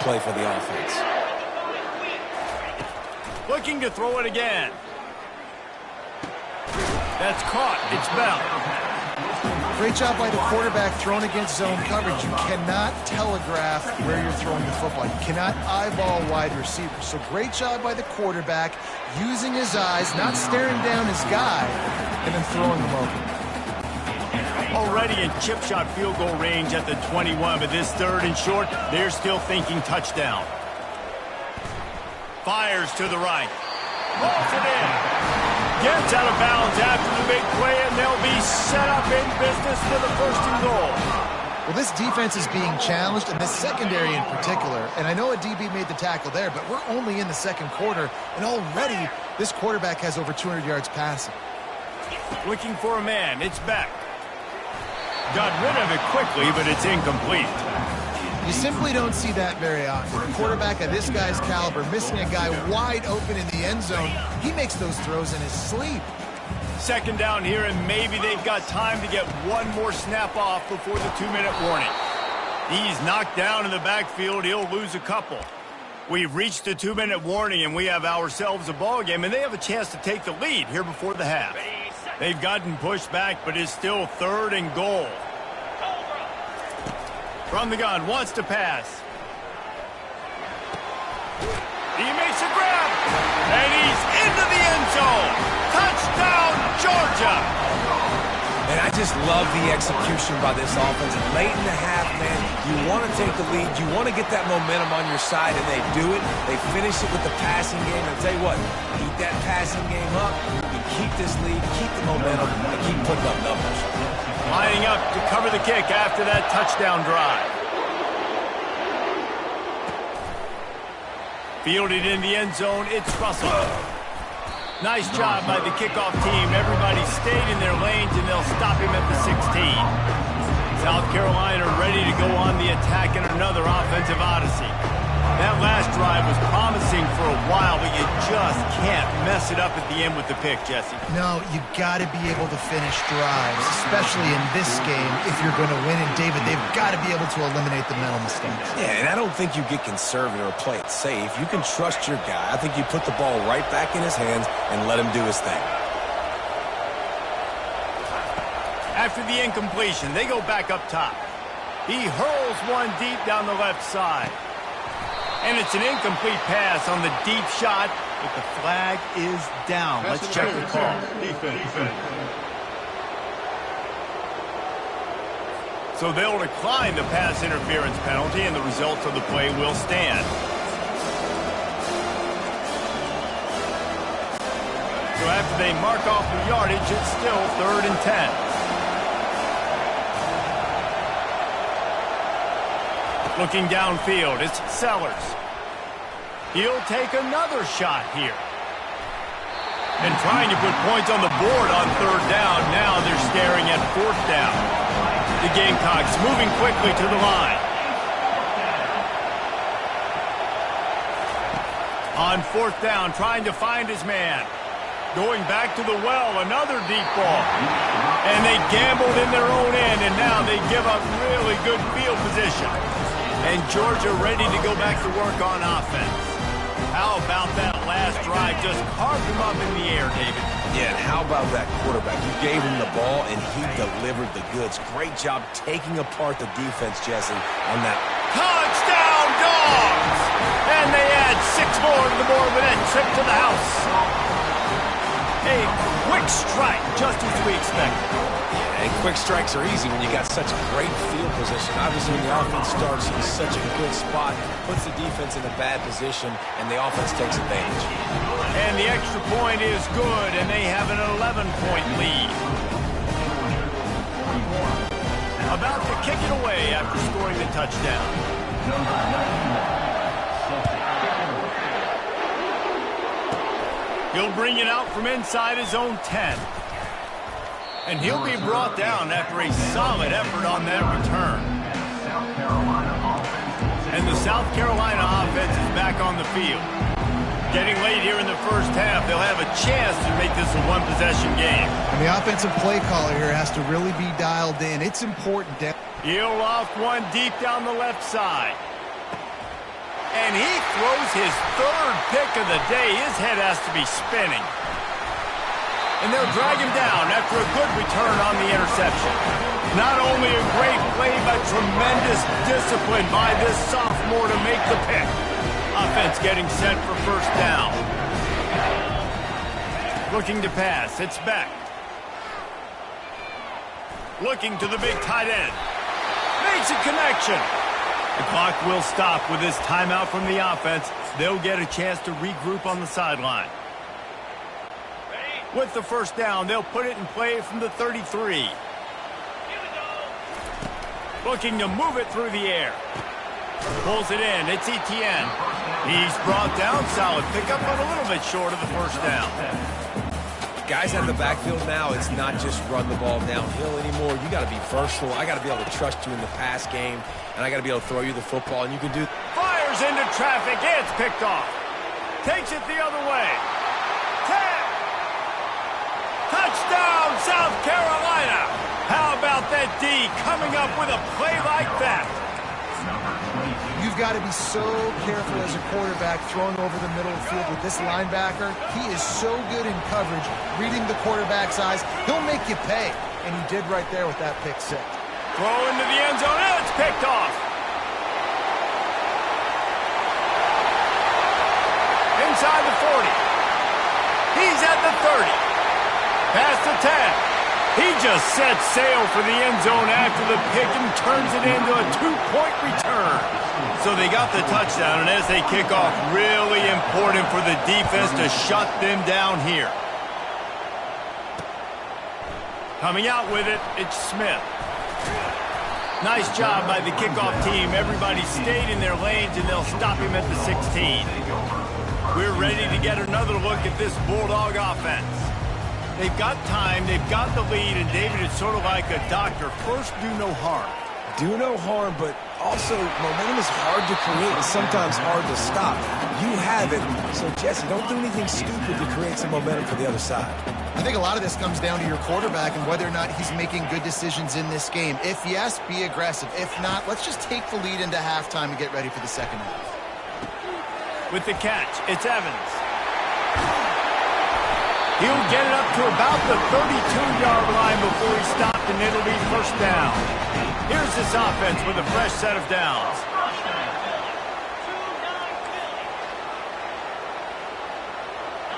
play for the offense. Looking to throw it again. That's caught. It's Bell. Great job by the quarterback throwing against zone coverage. You cannot telegraph where you're throwing the football. You cannot eyeball wide receivers. So great job by the quarterback using his eyes, not staring down his guy, and then throwing him over. Already in chip shot field goal range at the 21, but this third and short, they're still thinking touchdown. Fires to the right. Rolls it in. Gets out of bounds after the big play, and they'll be set up in business for the first and goal. Well, this defense is being challenged, and this secondary in particular. And I know a DB made the tackle there, but we're only in the second quarter, and already this quarterback has over 200 yards passing. Looking for a man. It's back. Got rid of it quickly, but it's incomplete. You simply don't see that very often. A quarterback of this guy's caliber missing a guy wide open in the end zone. He makes those throws in his sleep. Second down here, and maybe they've got time to get one more snap off before the 2-minute warning. He's knocked down in the backfield. He'll lose a couple. We've reached the 2-minute warning, and we have ourselves a ball game, and they have a chance to take the lead here before the half. They've gotten pushed back, but it's still third and goal. From the gun, wants to pass. He makes a grab, and he's into the end zone. Touchdown, Georgia! And I just love the execution by this offense. Late in the half, man, you want to take the lead. You want to get that momentum on your side, and they do it. They finish it with the passing game. And I'll tell you what, keep that passing game up. You keep this lead, keep the momentum, and keep putting up numbers. Lining up to cover the kick after that touchdown drive. Fielded in the end zone, it's Russell. Nice job by the kickoff team. Everybody stayed in their lanes, and they'll stop him at the 16. South Carolina ready to go on the attack in another offensive odyssey. That last drive was promising for a while, but you just can't mess it up at the end with the pick, Jesse. No, you got to be able to finish drives, especially in this game if you're going to win. And, David, they've got to be able to eliminate the mental mistakes. Yeah, and I don't think you get conservative or play it safe. You can trust your guy. I think you put the ball right back in his hands and let him do his thing. After the incompletion, they go back up top. He hurls one deep down the left side. And it's an incomplete pass on the deep shot, but the flag is down. Let's check the call. So they'll decline the pass interference penalty, and the results of the play will stand. So after they mark off the yardage, it's still 3rd and 10. Looking downfield, it's Sellers. He'll take another shot here. And trying to put points on the board on 3rd down. Now they're staring at 4th down. The Gamecocks moving quickly to the line. On 4th down, trying to find his man. Going back to the well, another deep ball. And they gambled in their own end, and now they give up really good field position. And Georgia ready to go back to work on offense. How about that last drive? Just carved him up in the air, David. Yeah, and how about that quarterback? You gave him the ball, and he delivered the goods. Great job taking apart the defense, Jesse, on that. Touchdown, Dogs! And they add 6 more to the board with that trip to the house. A quick strike, just as we expected. And quick strikes are easy when you got such a great field position. Obviously, when the offense starts in such a good spot, puts the defense in a bad position, and the offense takes advantage. And the extra point is good, and they have an 11-point lead. About to kick it away after scoring the touchdown. He'll bring it out from inside his own 10. And he'll be brought down after a solid effort on that return. And the South Carolina offense is back on the field. Getting late here in the first half, they'll have a chance to make this a one-possession game. And the offensive play caller here has to really be dialed in. It's important. He'll loft one deep down the left side. And he throws his third pick of the day. His head has to be spinning. And they'll drag him down after a good return on the interception. Not only a great play, but tremendous discipline by this sophomore to make the pick. Offense getting set for first down. Looking to pass. It's back. Looking to the big tight end. Makes a connection. The clock will stop with this timeout from the offense. They'll get a chance to regroup on the sideline. With the first down, they'll put it in play from the 33. Looking to move it through the air. Pulls it in. It's Etienne. He's brought down. Solid pickup, but a little bit short of the first down. Guys out of the backfield now, it's not just run the ball downhill anymore. You got to be versatile. I got to be able to trust you in the pass game, and I got to be able to throw you the football, and you can do. Fires into traffic. It's picked off. Takes it the other way. Touchdown, South Carolina. How about that D coming up with a play like that? You've got to be so careful as a quarterback throwing over the middle of the field with this linebacker. He is so good in coverage, reading the quarterback's eyes. He'll make you pay, and he did right there with that pick six. Throw into the end zone, and it's picked off. Inside the 40. He's at the 30. Past the 10. He just set sail for the end zone after the pick and turns it into a 2-point return. So they got the touchdown, and as they kick off, really important for the defense to shut them down here. Coming out with it, it's Smith. Nice job by the kickoff team. Everybody stayed in their lanes, and they'll stop him at the 16. We're ready to get another look at this Bulldog offense. They've got time, they've got the lead, and David, it's sort of like a doctor. First, do no harm. Do no harm, but also momentum is hard to create and sometimes hard to stop. You have it, so Jesse, don't do anything stupid to create some momentum for the other side. I think a lot of this comes down to your quarterback and whether or not he's making good decisions in this game. If yes, be aggressive. If not, let's just take the lead into halftime and get ready for the second half. With the catch, it's Evans. He'll get it up to about the 32-yard line before he stopped, and it'll be first down. Here's this offense with a fresh set of downs.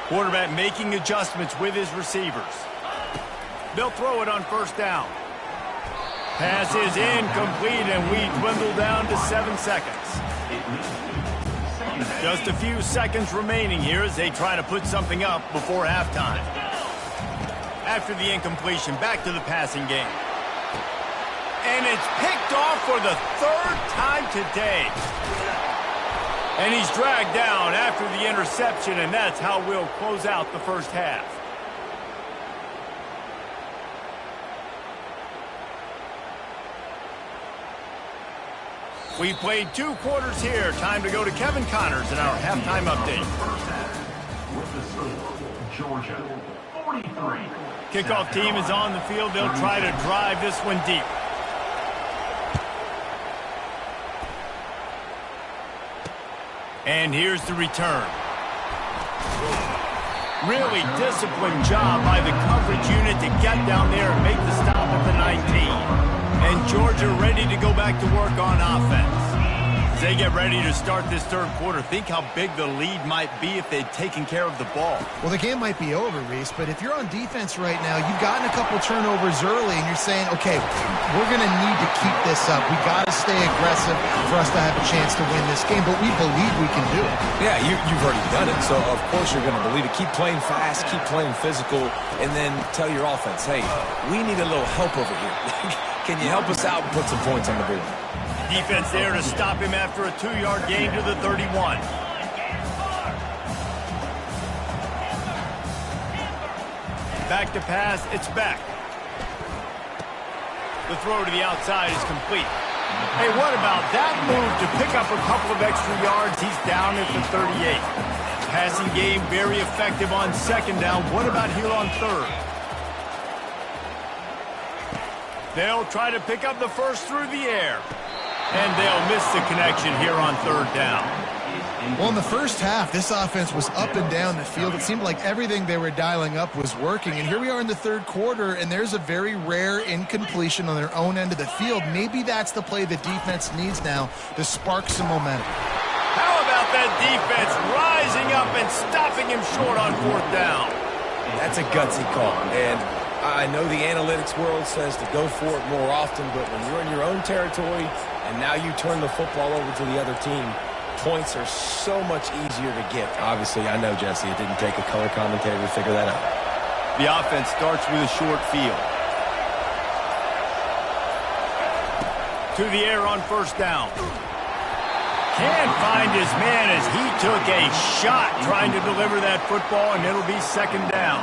Quarterback making adjustments with his receivers. They'll throw it on first down. Pass is incomplete, and we dwindle down to 7 seconds. Just a few seconds remaining here as they try to put something up before halftime. After the incompletion, back to the passing game. And it's picked off for the third time today. And he's dragged down after the interception, and that's how we'll close out the first half. We played 2 quarters here. Time to go to Kevin Connors in our halftime update. With the score, Georgia 43. Kickoff team is on the field. They'll try to drive this one deep. And here's the return. Really disciplined job by the coverage unit to get down there and make the stop at the 19. And Georgia ready to go back to work on offense. As they get ready to start this third quarter, think how big the lead might be if they'd taken care of the ball. Well, the game might be over, Reese, but if you're on defense right now, you've gotten a couple turnovers early, and you're saying, okay, we're going to need to keep this up. We got to stay aggressive for us to have a chance to win this game, but we believe we can do it. Yeah, you've already done it, so of course you're going to believe it. Keep playing fast, keep playing physical, and then tell your offense, hey, we need a little help over here. Can you help us out and put some points on the board? Defense there to stop him after a 2-yard gain to the 31. Back to pass, it's back. The throw to the outside is complete. Hey, what about that move to pick up a couple of extra yards? He's down at the 38. Passing game very effective on second down. What about here on third? They'll try to pick up the first through the air. And they'll miss the connection here on third down. Well, in the first half, this offense was up and down the field. It seemed like everything they were dialing up was working. And here we are in the third quarter, and there's a very rare incompletion on their own end of the field. Maybe that's the play the defense needs now to spark some momentum. How about that defense rising up and stopping him short on fourth down? That's a gutsy call. And I know the analytics world says to go for it more often, but when you're in your own territory and now you turn the football over to the other team, points are so much easier to get. Obviously, I know, Jesse, it didn't take a color commentator to figure that out. The offense starts with a short field. To the air on first down. Can't find his man as he took a shot trying to deliver that football, and it'll be second down.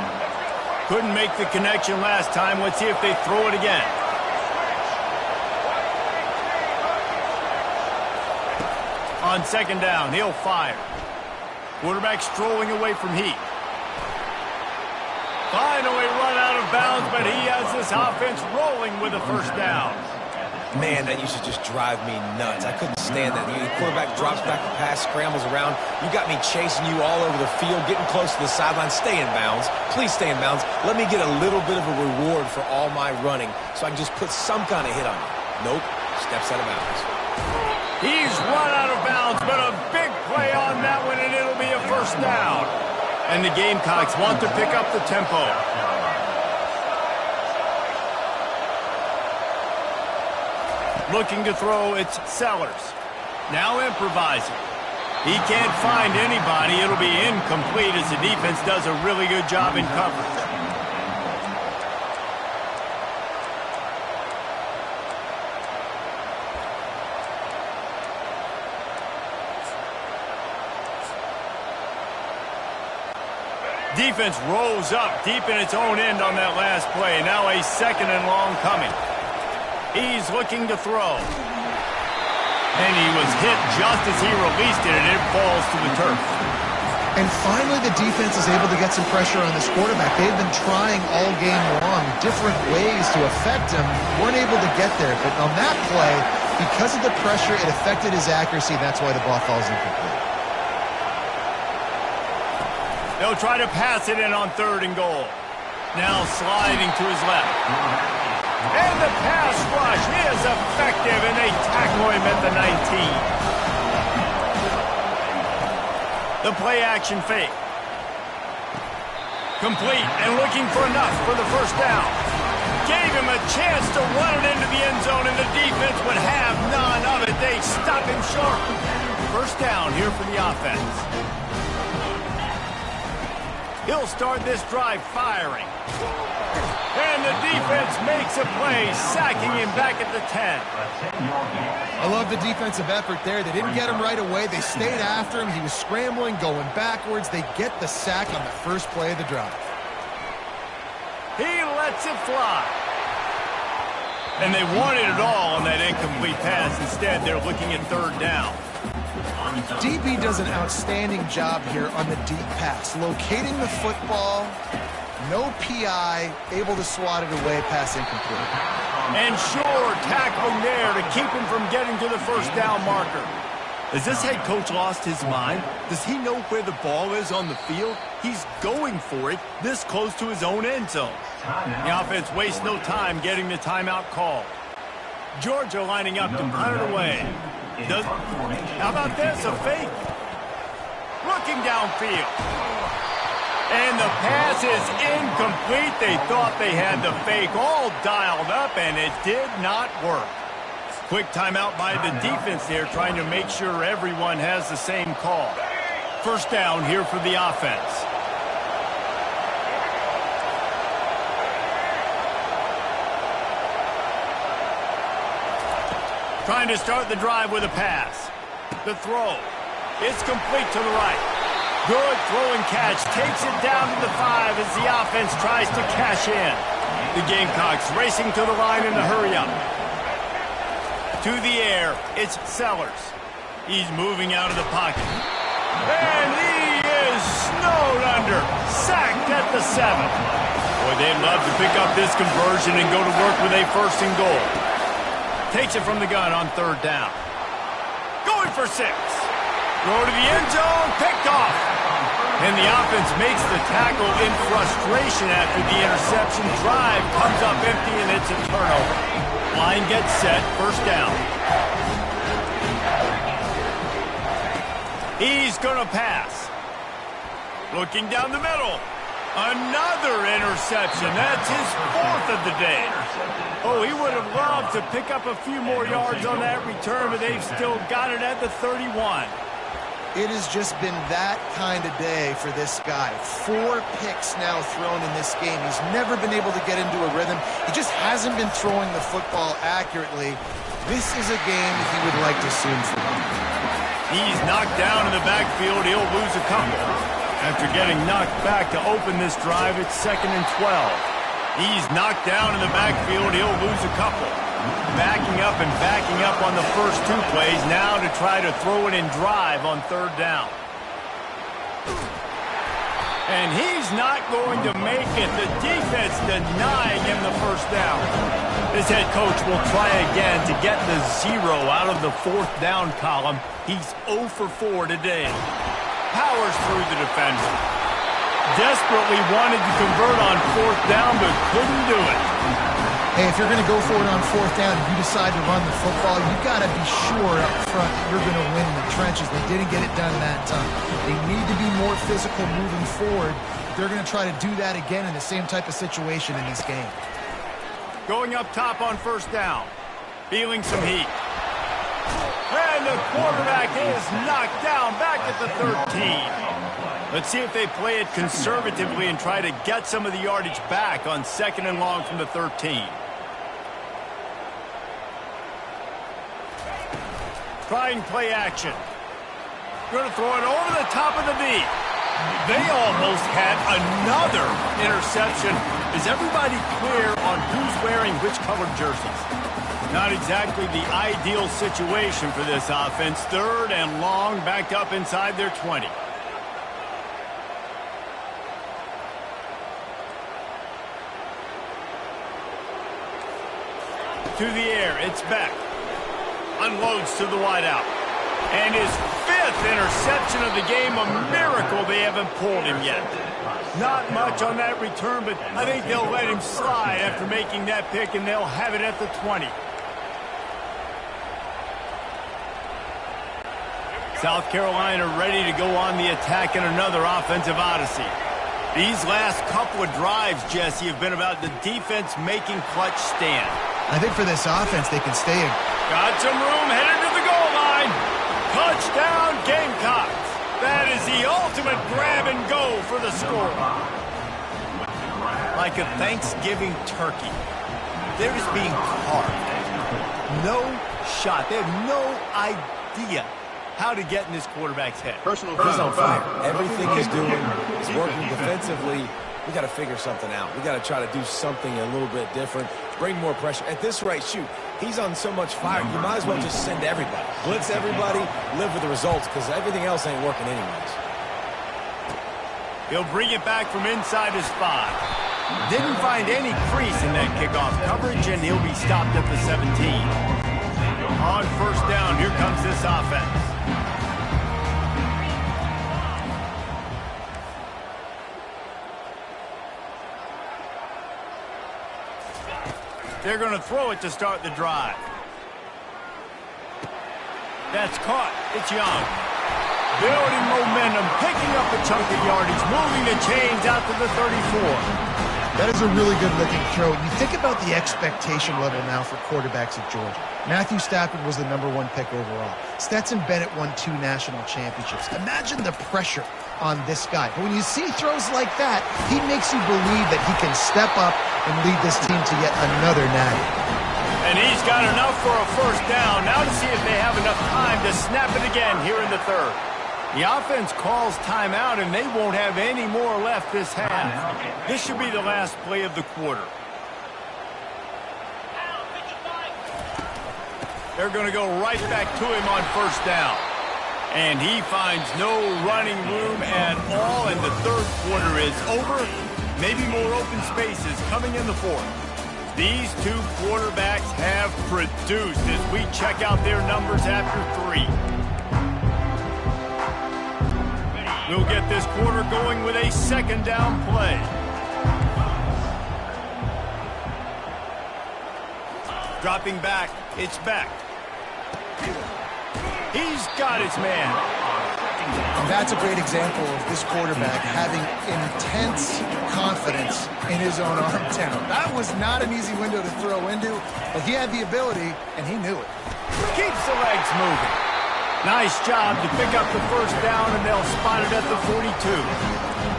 Couldn't make the connection last time. Let's see if they throw it again. On second down, he'll fire. Quarterback strolling away from Heat. Finally run out of bounds, but he has this offense rolling with a first down. Man, that used to just drive me nuts. I couldn't stand that. The quarterback drops back the pass, scrambles around. You got me chasing you all over the field, getting close to the sideline. Stay in bounds. Please stay in bounds. Let me get a little bit of a reward for all my running so I can just put some kind of hit on you. Nope. Steps out of bounds. He's run out of bounds, but a big play on that one, and it'll be a first down. And the Gamecocks want to pick up the tempo. Looking to throw, it's Sellers. Now improvising. He can't find anybody. It'll be incomplete as the defense does a really good job in coverage. Defense rolls up deep in its own end on that last play. Now a second and long coming. He's looking to throw. And he was hit just as he released it, and it falls to the turf. And finally, the defense is able to get some pressure on this quarterback. They've been trying all game long different ways to affect him. Weren't able to get there. But on that play, because of the pressure, it affected his accuracy. That's why the ball falls incomplete. They'll try to pass it in on third and goal. Now sliding to his left. And the pass rush is effective, and they tackle him at the 19. The play action fake. Complete and looking for enough for the first down. Gave him a chance to run it into the end zone, and the defense would have none of it. They stop him short. First down here for the offense. He'll start this drive firing. And the defense makes a play, sacking him back at the 10. I love the defensive effort there. They didn't get him right away. They stayed after him. He was scrambling, going backwards. They get the sack on the first play of the drive. He lets it fly. And they wanted it all on that incomplete pass. Instead, they're looking at third down. DB does an outstanding job here on the deep pass. Locating the football, no PI, able to swat it away, pass incomplete. And sure, tackling there to keep him from getting to the first down marker. Has this head coach lost his mind? Does he know where the ball is on the field? He's going for it this close to his own end zone. The offense wastes no time getting the timeout call. Georgia lining up to punt it away. How about this? A fake. Looking downfield. And the pass is incomplete. They thought they had the fake all dialed up, and it did not work. Quick timeout by the defense there, trying to make sure everyone has the same call. First down here for the offense. Trying to start the drive with a pass. The throw. It's complete to the right. Good throwing catch. Takes it down to the 5 as the offense tries to cash in. The Gamecocks racing to the line in the hurry-up. To the air, it's Sellers. He's moving out of the pocket. And he is snowed under. Sacked at the 7. Boy, they'd love to pick up this conversion and go to work with a first and goal. Takes it from the gun on third down. Going for 6. Throw to the end zone, picked off. And the offense makes the tackle in frustration after the interception. Drive comes up empty, and it's a turnover. Line gets set, first down. He's going to pass. Looking down the middle. Another interception. That's his fourth of the day. Oh, he would have loved to pick up a few more yards on that return, but they've still got it at the 31. It has just been that kind of day for this guy. 4 picks now thrown in this game. He's never been able to get into a rhythm. He just hasn't been throwing the football accurately. This is a game that he would like to soon forget. He's knocked down in the backfield. He'll lose a couple. After getting knocked back to open this drive, it's 2nd and 12. He's knocked down in the backfield. He'll lose a couple. Backing up and backing up on the first 2 plays now to try to throw it in drive on 3rd down. And he's not going to make it. The defense denying him the first down. This head coach will try again to get the 0 out of the 4th down column. He's 0 for 4 today. Powers through the defender. Desperately wanted to convert on 4th down, but couldn't do it. Hey, if you're going to go for it on 4th down and you decide to run the football, you've got to be sure up front that you're going to win in the trenches. They didn't get it done that time. They need to be more physical moving forward. They're going to try to do that again in the same type of situation in this game. Going up top on 1st down. Feeling some heat. And the quarterback is knocked down back at the 13. Let's see if they play it conservatively and try to get some of the yardage back on 2nd and long from the 13. Trying play action. Going to throw it over the top of the knee. They almost had another interception. Is everybody clear on who's wearing which colored jerseys? Not exactly the ideal situation for this offense. 3rd and long, backed up inside their 20. To the air, it's Beck. Unloads to the wideout. And his 5th interception of the game, a miracle they haven't pulled him yet. Not much on that return, but I think they'll let him slide after making that pick, and they'll have it at the 20. South Carolina ready to go on the attack in another offensive odyssey. These last couple of drives, Jesse, have been about the defense making clutch stand. I think for this offense, they can stay in. Got some room, headed to the goal line. Touchdown, Gamecocks. That is the ultimate grab and go for the score. Like a Thanksgiving turkey. They're just being carved. No shot. They have no idea how to get in this quarterback's head. He's on fire. Everything he's doing is working defensively. We got to figure something out. We got to try to do something a little bit different. Bring more pressure. At this rate, shoot, he's on so much fire, you might as well just send everybody. Blitz everybody, live with the results, because everything else ain't working anyways. He'll bring it back from inside his 5. Didn't find any crease in that kickoff coverage, and he'll be stopped at the 17. On 1st down, here comes this offense. They're going to throw it to start the drive. That's caught. It's Young. Building momentum, picking up a chunk of yardage, moving the chains out to the 34. That is a really good-looking throw. You think about the expectation level now for quarterbacks at Georgia. Matthew Stafford was the #1 pick overall. Stetson Bennett won 2 national championships. Imagine the pressure on this guy. But when you see throws like that, he makes you believe that he can step up and lead this team to yet another natty. And he's got enough for a 1st down. Now to see if they have enough time to snap it again here in the 3rd. The offense calls timeout, and they won't have any more left this half. This should be the last play of the quarter. They're going to go right back to him on 1st down. And he finds no running room at all, and the 3rd quarter is over. Maybe more open spaces coming in the 4th. These 2 quarterbacks have produced as we check out their numbers after 3. We'll get this quarter going with a second down play. Dropping back, it's Beck. He's got his man. And that's a great example of this quarterback having intense confidence in his own arm talent. That was not an easy window to throw into, but he had the ability, and he knew it. Keeps the legs moving. Nice job to pick up the first down, and they'll spot it at the 42.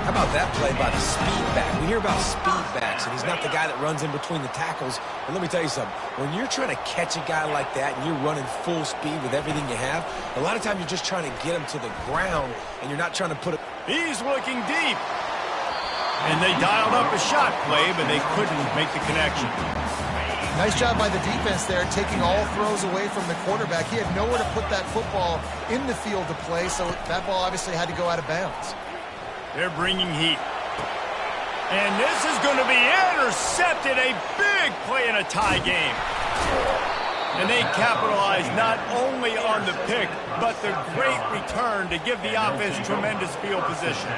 How about that play by the speed back? We hear about speed backs, and he's not the guy that runs in between the tackles. But let me tell you something. When you're trying to catch a guy like that and you're running full speed with everything you have, a lot of times you're just trying to get him to the ground, and you're not trying to put it. He's looking deep. And they dialed up a shot play, but they couldn't make the connection. Nice job by the defense there, taking all throws away from the quarterback. He had nowhere to put that football in the field to play, so that ball obviously had to go out of bounds. They're bringing heat. And this is going to be intercepted. A big play in a tie game. And they capitalize not only on the pick, but the great return to give the offense tremendous field position.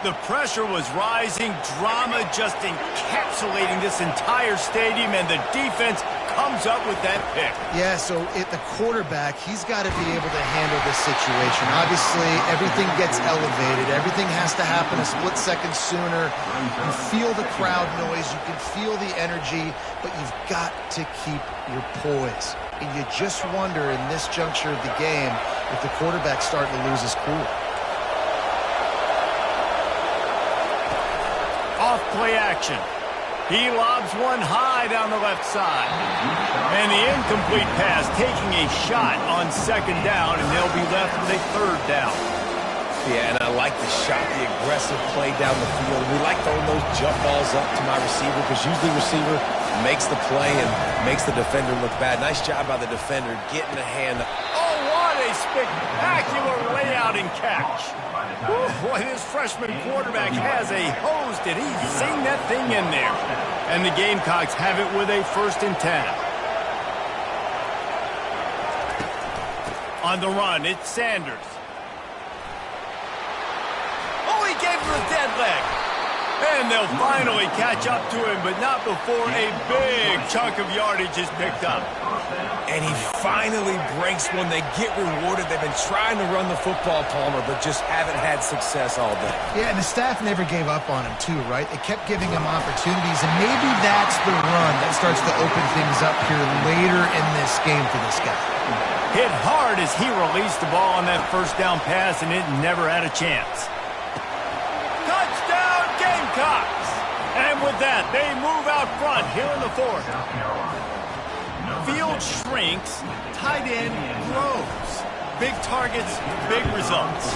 The pressure was rising, drama just encapsulating this entire stadium, and the defense comes up with that pick. Yeah, so the quarterback, he's got to be able to handle this situation. Obviously, everything gets elevated. Everything has to happen a split second sooner. You feel the crowd noise. You can feel the energy, but you've got to keep your poise. And you just wonder in this juncture of the game if the quarterback's starting to lose his cool. Off-play action. He lobs one high down the left side. And the incomplete pass taking a shot on second down, and they'll be left with a third down. Yeah, and I like the shot, the aggressive play down the field. We like throwing those jump balls up to my receiver because usually the receiver makes the play and makes the defender look bad. Nice job by the defender getting a hand. Oh, what a spectacular layout and catch. Ooh, boy, this freshman quarterback has a hose. Did he sing that thing in there? And the Gamecocks have it with a 1st and 10. On the run, it's Sanders. Oh, he gave him a dead leg. And they'll finally catch up to him, but not before a big chunk of yardage is picked up. And he finally breaks when they get rewarded. They've been trying to run the football, Palmer, but just haven't had success all day. Yeah, and the staff never gave up on him, too, right? They kept giving him opportunities, and maybe that's the run that starts to open things up here later in this game for this guy. Hit hard as he released the ball on that first down pass, and it never had a chance. Touchdown, Gamecocks! And with that, they move out front here in the 4th. Field shrinks, tight end grows. Big targets, big results.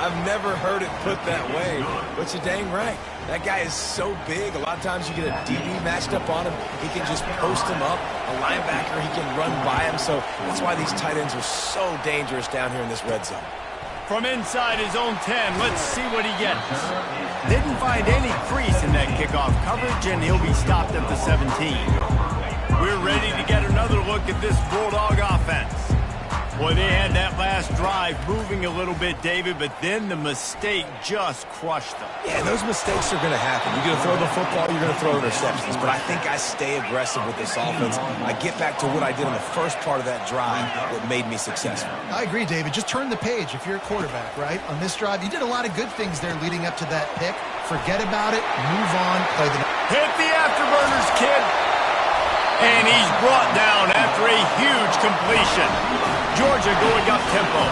I've never heard it put that way, but you're dang right. That guy is so big. A lot of times you get a DB matched up on him. He can just post him up. A linebacker, he can run by him. So that's why these tight ends are so dangerous down here in this red zone. From inside his own 10, let's see what he gets. Didn't find any crease in that kickoff coverage, and he'll be stopped at the 17. We're ready to get another look at this Bulldog offense. Boy, they had that last drive moving a little bit, David, but then the mistake just crushed them. Yeah, those mistakes are going to happen. You're going to throw the football, you're going to throw interceptions. But I think I stay aggressive with this offense. I get back to what I did in the first part of that drive that made me successful. I agree, David. Just turn the page if you're a quarterback, right? On this drive, you did a lot of good things there leading up to that pick. Forget about it. Move on. Play the... Hit the afterburners, kid. And he's brought down after a huge completion. Georgia going up tempo.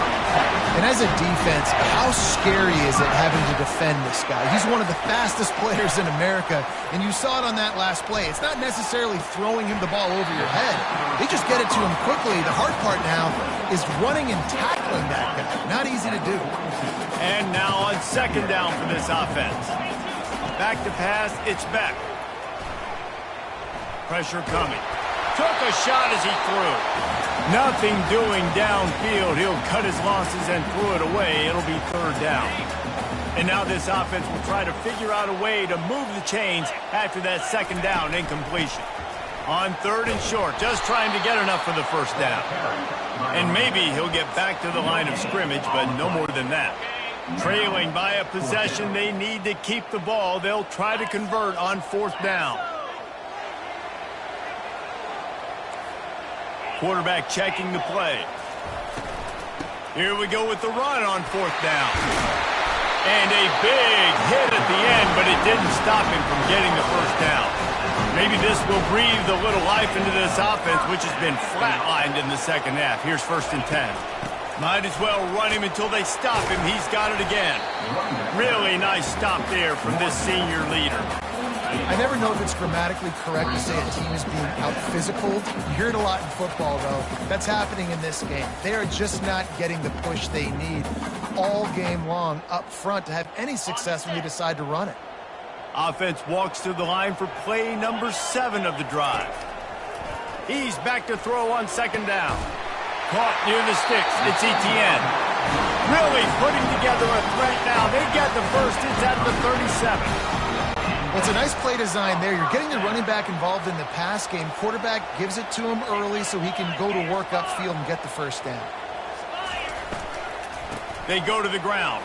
And as a defense, how scary is it having to defend this guy? He's one of the fastest players in America, and you saw it on that last play. It's not necessarily throwing him the ball over your head. They just get it to him quickly. The hard part now is running and tackling that guy. Not easy to do. And now on second down for this offense. Back to pass, it's Beck. Pressure coming. Took a shot as he threw. Nothing doing downfield. He'll cut his losses and throw it away. It'll be third down. And now this offense will try to figure out a way to move the chains after that second down incompletion. On 3rd and short, just trying to get enough for the first down. And maybe he'll get back to the line of scrimmage, but no more than that. Trailing by a possession, they need to keep the ball. They'll try to convert on 4th down. Quarterback checking the play. Here we go with the run on 4th down. And a big hit at the end, but it didn't stop him from getting the first down. Maybe this will breathe a little life into this offense, which has been flatlined in the second half. Here's 1st and 10. Might as well run him until they stop him. He's got it again. Really nice stop there from this senior leader. I never know if it's grammatically correct to say a team is being out-physicaled. You hear it a lot in football, though. That's happening in this game. They are just not getting the push they need all game long up front to have any success when you decide to run it. Offense walks to the line for play number 7 of the drive. He's back to throw on 2nd down. Caught near the sticks. It's Etienne. Really putting together a threat now. They get the first. It's at the 37. Well, it's a nice play design there. You're getting the running back involved in the pass game. Quarterback gives it to him early so he can go to work upfield and get the first down. They go to the ground.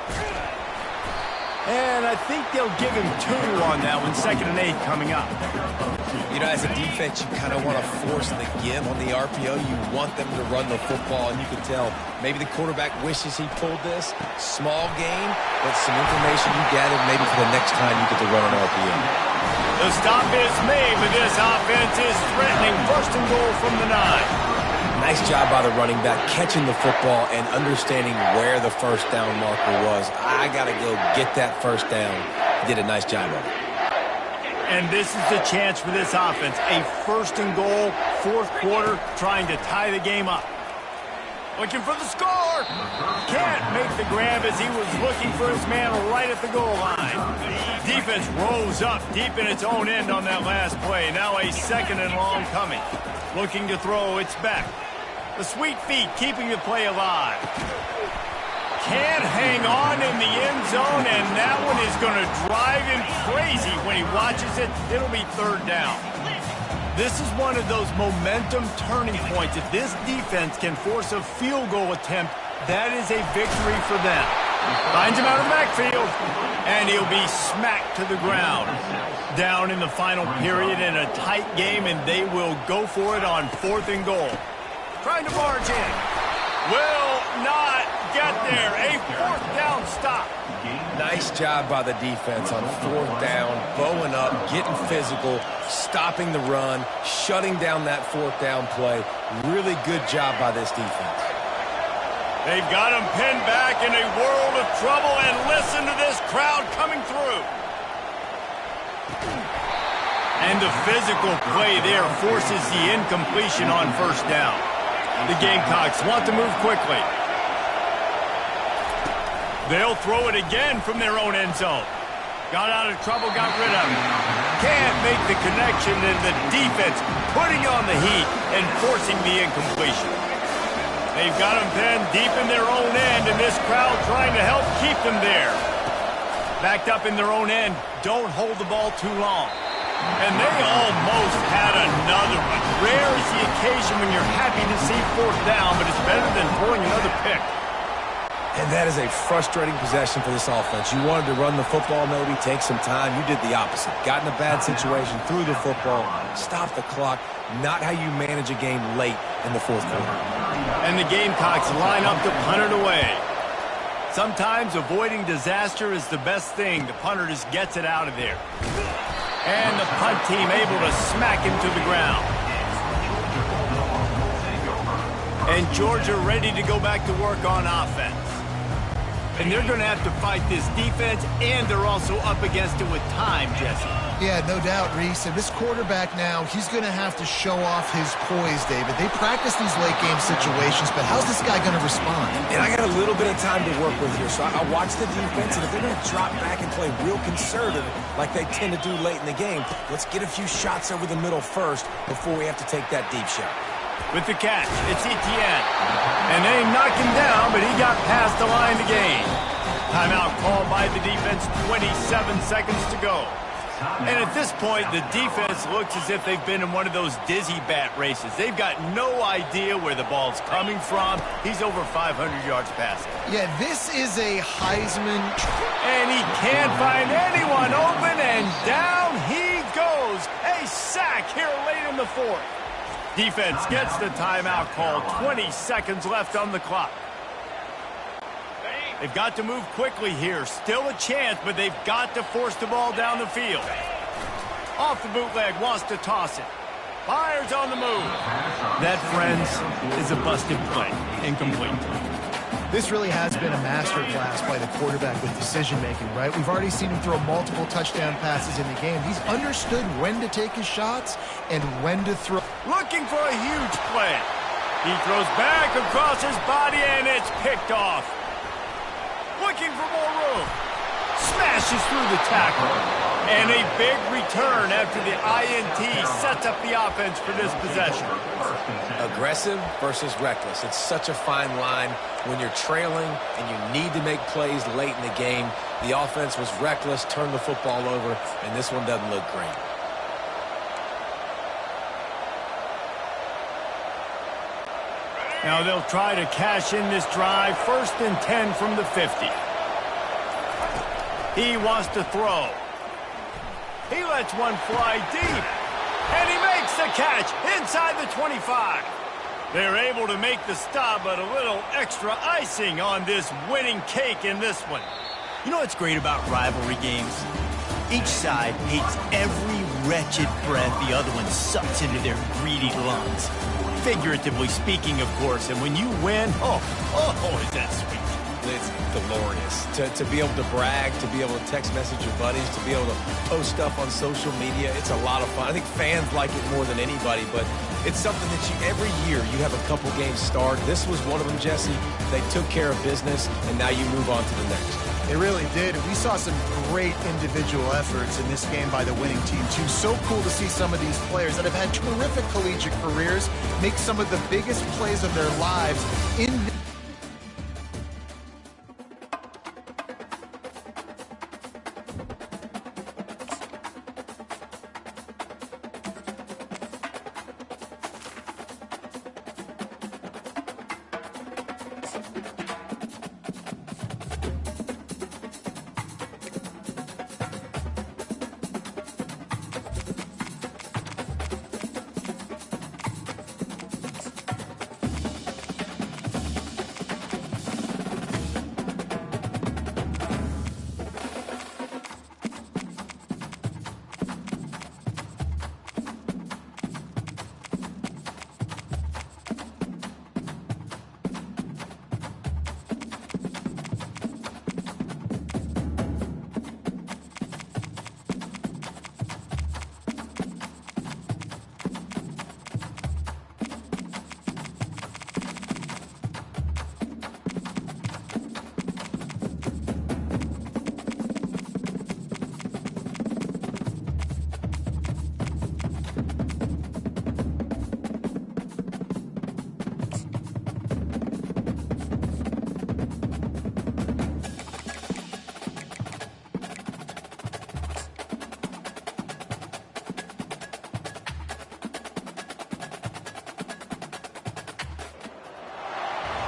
And I think they'll give him 2 on that one. 2nd and 8 coming up. You know, as a defense, you kind of want to force the give on the RPO. You want them to run the football, and you can tell maybe the quarterback wishes he pulled this. Small game, but some information you gathered maybe for the next time you get to run an RPO. The stop is made, but this offense is threatening. 1st and goal from the 9. Nice job by the running back catching the football and understanding where the first down marker was. I got to go get that first down. He did a nice job of it. And this is the chance for this offense. A 1st and goal, 4th quarter, trying to tie the game up. Looking for the score. Can't make the grab as he was looking for his man right at the goal line. Defense rose up deep in its own end on that last play. Now a 2nd and long coming. Looking to throw, it's back. The sweet feet keeping the play alive. Can't hang on in the end zone, and that one is going to drive him crazy when he watches it. It'll be 3rd down. This is one of those momentum turning points. If this defense can force a field goal attempt, that is a victory for them. Finds him out of the backfield, and he'll be smacked to the ground. Down in the final period in a tight game, and they will go for it on 4th and goal. Trying to barge in. Will not get there. A 4th down stop. Nice job by the defense on 4th down, bowing up, getting physical, stopping the run, shutting down that 4th down play. Really good job by this defense. They've got him pinned back in a world of trouble, and listen to this crowd coming through. And the physical play there forces the incompletion on 1st down. The Gamecocks want to move quickly. They'll throw it again from their own end zone. Got out of trouble, got rid of it. Can't make the connection, and the defense putting on the heat and forcing the incompletion. They've got them pinned deep in their own end, and this crowd trying to help keep them there. Backed up in their own end, don't hold the ball too long. And they almost had another one. Rare is the occasion when you're happy to see 4th down, but it's better than throwing another pick. And that is a frustrating possession for this offense. You wanted to run the football, maybe take some time. You did the opposite. Got in a bad situation, threw the football, stopped the clock. Not how you manage a game late in the 4th quarter. And the Gamecocks line up to punt it away. Sometimes avoiding disaster is the best thing. The punter just gets it out of there. And the punt team able to smack him to the ground. And Georgia ready to go back to work on offense. And they're going to have to fight this defense, and they're also up against it with time, Jesse. Yeah, no doubt, Reese. And this quarterback now, he's going to have to show off his poise, David. They practice these late-game situations, but how's this guy going to respond? And I got a little bit of time to work with here, so I watch the defense, and if they're going to drop back and play real conservative like they tend to do late in the game, let's get a few shots over the middle first before we have to take that deep shot. With the catch, it's Etienne. And they knocked him down, but he got past the line to gain. Timeout called by the defense, 27 seconds to go. And at this point, the defense looks as if they've been in one of those dizzy bat races. They've got no idea where the ball's coming from. He's over 500 yards passing. Yeah, this is a Heisman. And he can't find anyone open, and down he goes. A sack here late in the fourth. Defense gets the timeout call. 20 seconds left on the clock. They've got to move quickly here. Still a chance, but they've got to force the ball down the field. Off the bootleg, wants to toss it. Fires on the move. That, friends, is a busted play. Incomplete. This really has been a masterclass by the quarterback with decision-making, right? We've already seen him throw multiple touchdown passes in the game. He's understood when to take his shots and when to throw. Looking for a huge play. He throws back across his body, and it's picked off. Looking for more room. Smashes through the tackle. And a big return after the INT sets up the offense for this possession. Aggressive versus reckless. It's such a fine line when you're trailing and you need to make plays late in the game. The offense was reckless, turned the football over, and this one doesn't look great. Now they'll try to cash in this drive. 1st and 10 from the 50. He wants to throw. He lets one fly deep. And he makes the catch inside the 25. They're able to make the stop, but a little extra icing on this winning cake in this one. You know what's great about rivalry games? Each side hates every wretched breath the other one sucks into their greedy lungs. Figuratively speaking, of course, and when you win, oh, is that sweet. It's glorious. To be able to brag, to be able to text message your buddies, to be able to post stuff on social media, it's a lot of fun. I think fans like it more than anybody, but it's something that every year you have a couple games start. This was one of them, Jesse. They took care of business, and now you move on to the next. They really did. We saw some great individual efforts in this game by the winning team, too. So cool to see some of these players that have had terrific collegiate careers make some of the biggest plays of their lives in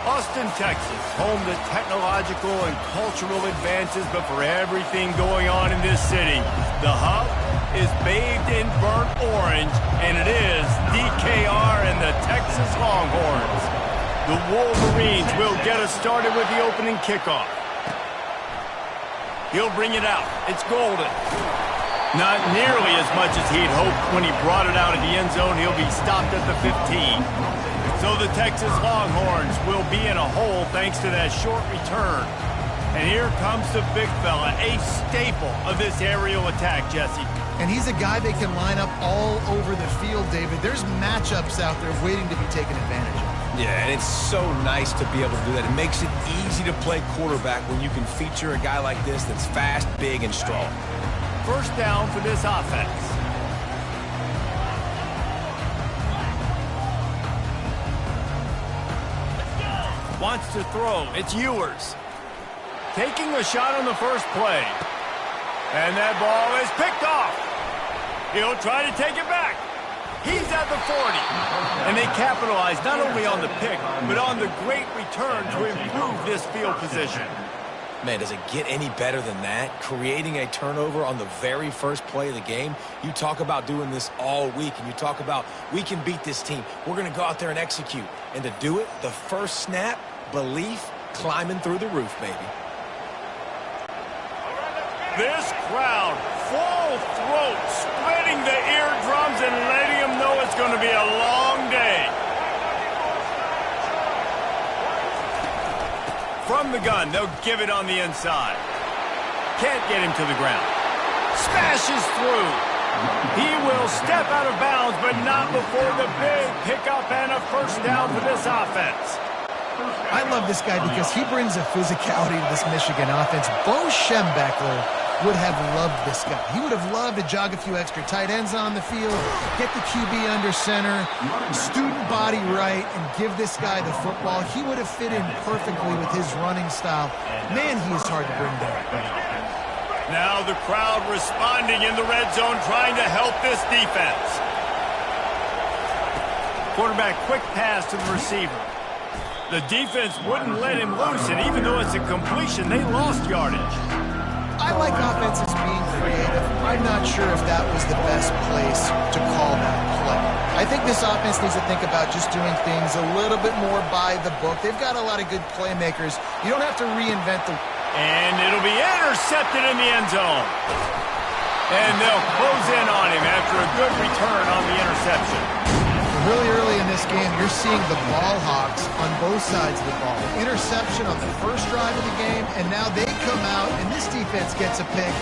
Austin, Texas, home to technological and cultural advances, but for everything going on in this city, the hub is bathed in burnt orange, and it is DKR and the Texas Longhorns. The Wolverines will get us started with the opening kickoff. He'll bring it out. It's golden. Not nearly as much as he'd hoped when he brought it out of the end zone. He'll be stopped at the 15. So the Texas Longhorns will be in a hole thanks to that short return. And here comes the big fella, a staple of this aerial attack, Jesse. And he's a guy they can line up all over the field, David. There's matchups out there waiting to be taken advantage of. Yeah, and it's so nice to be able to do that. It makes it easy to play quarterback when you can feature a guy like this that's fast, big, and strong. First down for this offense. Wants to throw. It's Ewers. Taking a shot on the first play. And that ball is picked off. He'll try to take it back. He's at the 40. And they capitalize not only on the pick, but on the great return to improve this field position. Man, does it get any better than that? Creating a turnover on the very first play of the game. You talk about doing this all week, and you talk about, we can beat this team. We're going to go out there and execute. And to do it, the first snap, belief, climbing through the roof, baby. This crowd, full throat, splitting the eardrums and letting them know it's going to be a long day. From the gun, they'll give it on the inside. Can't get him to the ground. Smashes through. He will step out of bounds, but not before the big pickup and a first down for this offense. I love this guy because he brings a physicality to this Michigan offense. Bo Schembechler would have loved this guy. He would have loved to jog a few extra tight ends on the field, get the QB under center, student body right, and give this guy the football. He would have fit in perfectly with his running style. Man, he is hard to bring down. Now the crowd responding in the red zone, trying to help this defense. Quarterback, quick pass to the receiver. The defense wouldn't let him loose, and even though it's a completion, they lost yardage. I like offenses being creative. I'm not sure if that was the best place to call that play. I think this offense needs to think about just doing things a little bit more by the book. They've got a lot of good playmakers. You don't have to reinvent the... And it'll be intercepted in the end zone. And they'll close in on him after a good return on the interception. Really early in this game, you're seeing the ball hogs on both sides of the ball. Interception on the first drive of the game, and now they come out, and this defense gets a pick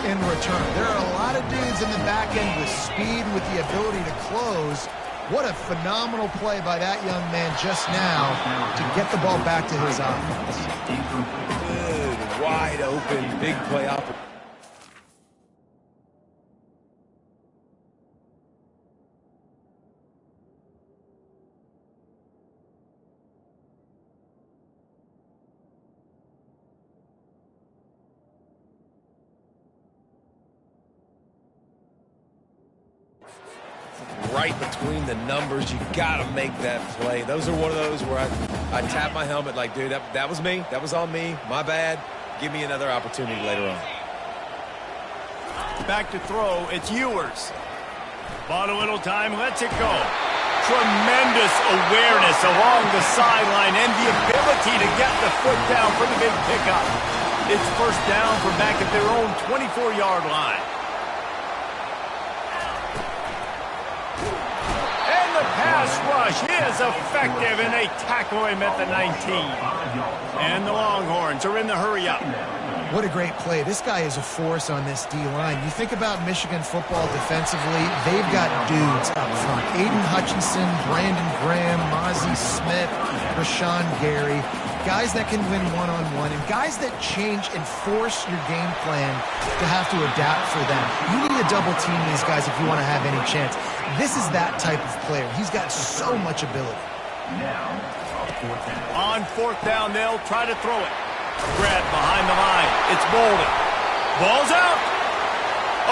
in return. There are a lot of dudes in the back end with speed and with the ability to close. What a phenomenal play by that young man just now to get the ball back to his offense. Good, wide open, big play opportunity. Right between the numbers, you gotta make that play. Those are one of those where I tap my helmet like, dude, that was me. That was on me. My bad. Give me another opportunity later on. Back to throw. It's Ewers. Bought a little time. Lets it go. Tremendous awareness along the sideline and the ability to get the foot down for the big pickup. It's first down from back at their own 24-yard line. Pass rush is effective, and they tackle him at the 19. And the Longhorns are in the hurry-up. What a great play. This guy is a force on this D-line. You think about Michigan football defensively, they've got dudes up front. Aiden Hutchinson, Brandon Graham, Mozzie Smith, Rashawn Gary. Guys that can win one-on-one, and guys that change and force your game plan to have to adapt for them. You need to double-team these guys if you want to have any chance. This is that type of player. He's got so much ability. On fourth down, they'll try to throw it. Brett behind the line. It's Bolden. Ball's out.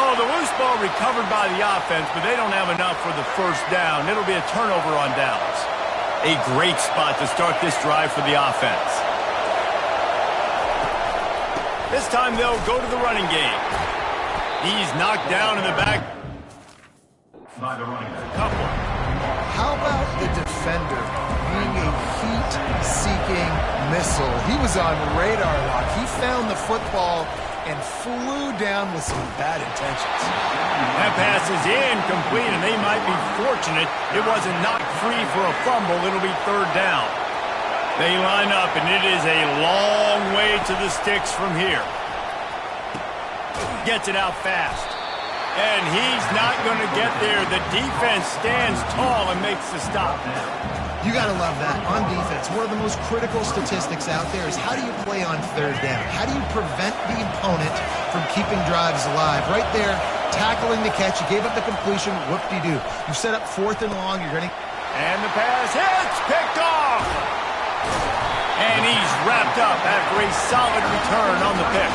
Oh, the loose ball recovered by the offense, but they don't have enough for the first down. It'll be a turnover on downs. A great spot to start this drive for the offense. This time they'll go to the running game. He's knocked down in the back. Couple. How about the defender being a heat-seeking missile? He was on radar lock. He found the football and flew down with some bad intentions. That pass is incomplete, and they might be fortunate it wasn't knocked free for a fumble. It'll be third down. They line up, and it is a long way to the sticks from here. Gets it out fast. And he's not going to get there. The defense stands tall and makes the stop. You got to love that on defense. One of the most critical statistics out there is how do you play on third down? How do you prevent the opponent from keeping drives alive? Right there, tackling the catch. You gave up the completion. Whoop-de-doo. You set up fourth and long. You're going to... And the pass hits. Picked off. And he's wrapped up after a solid return on the pick.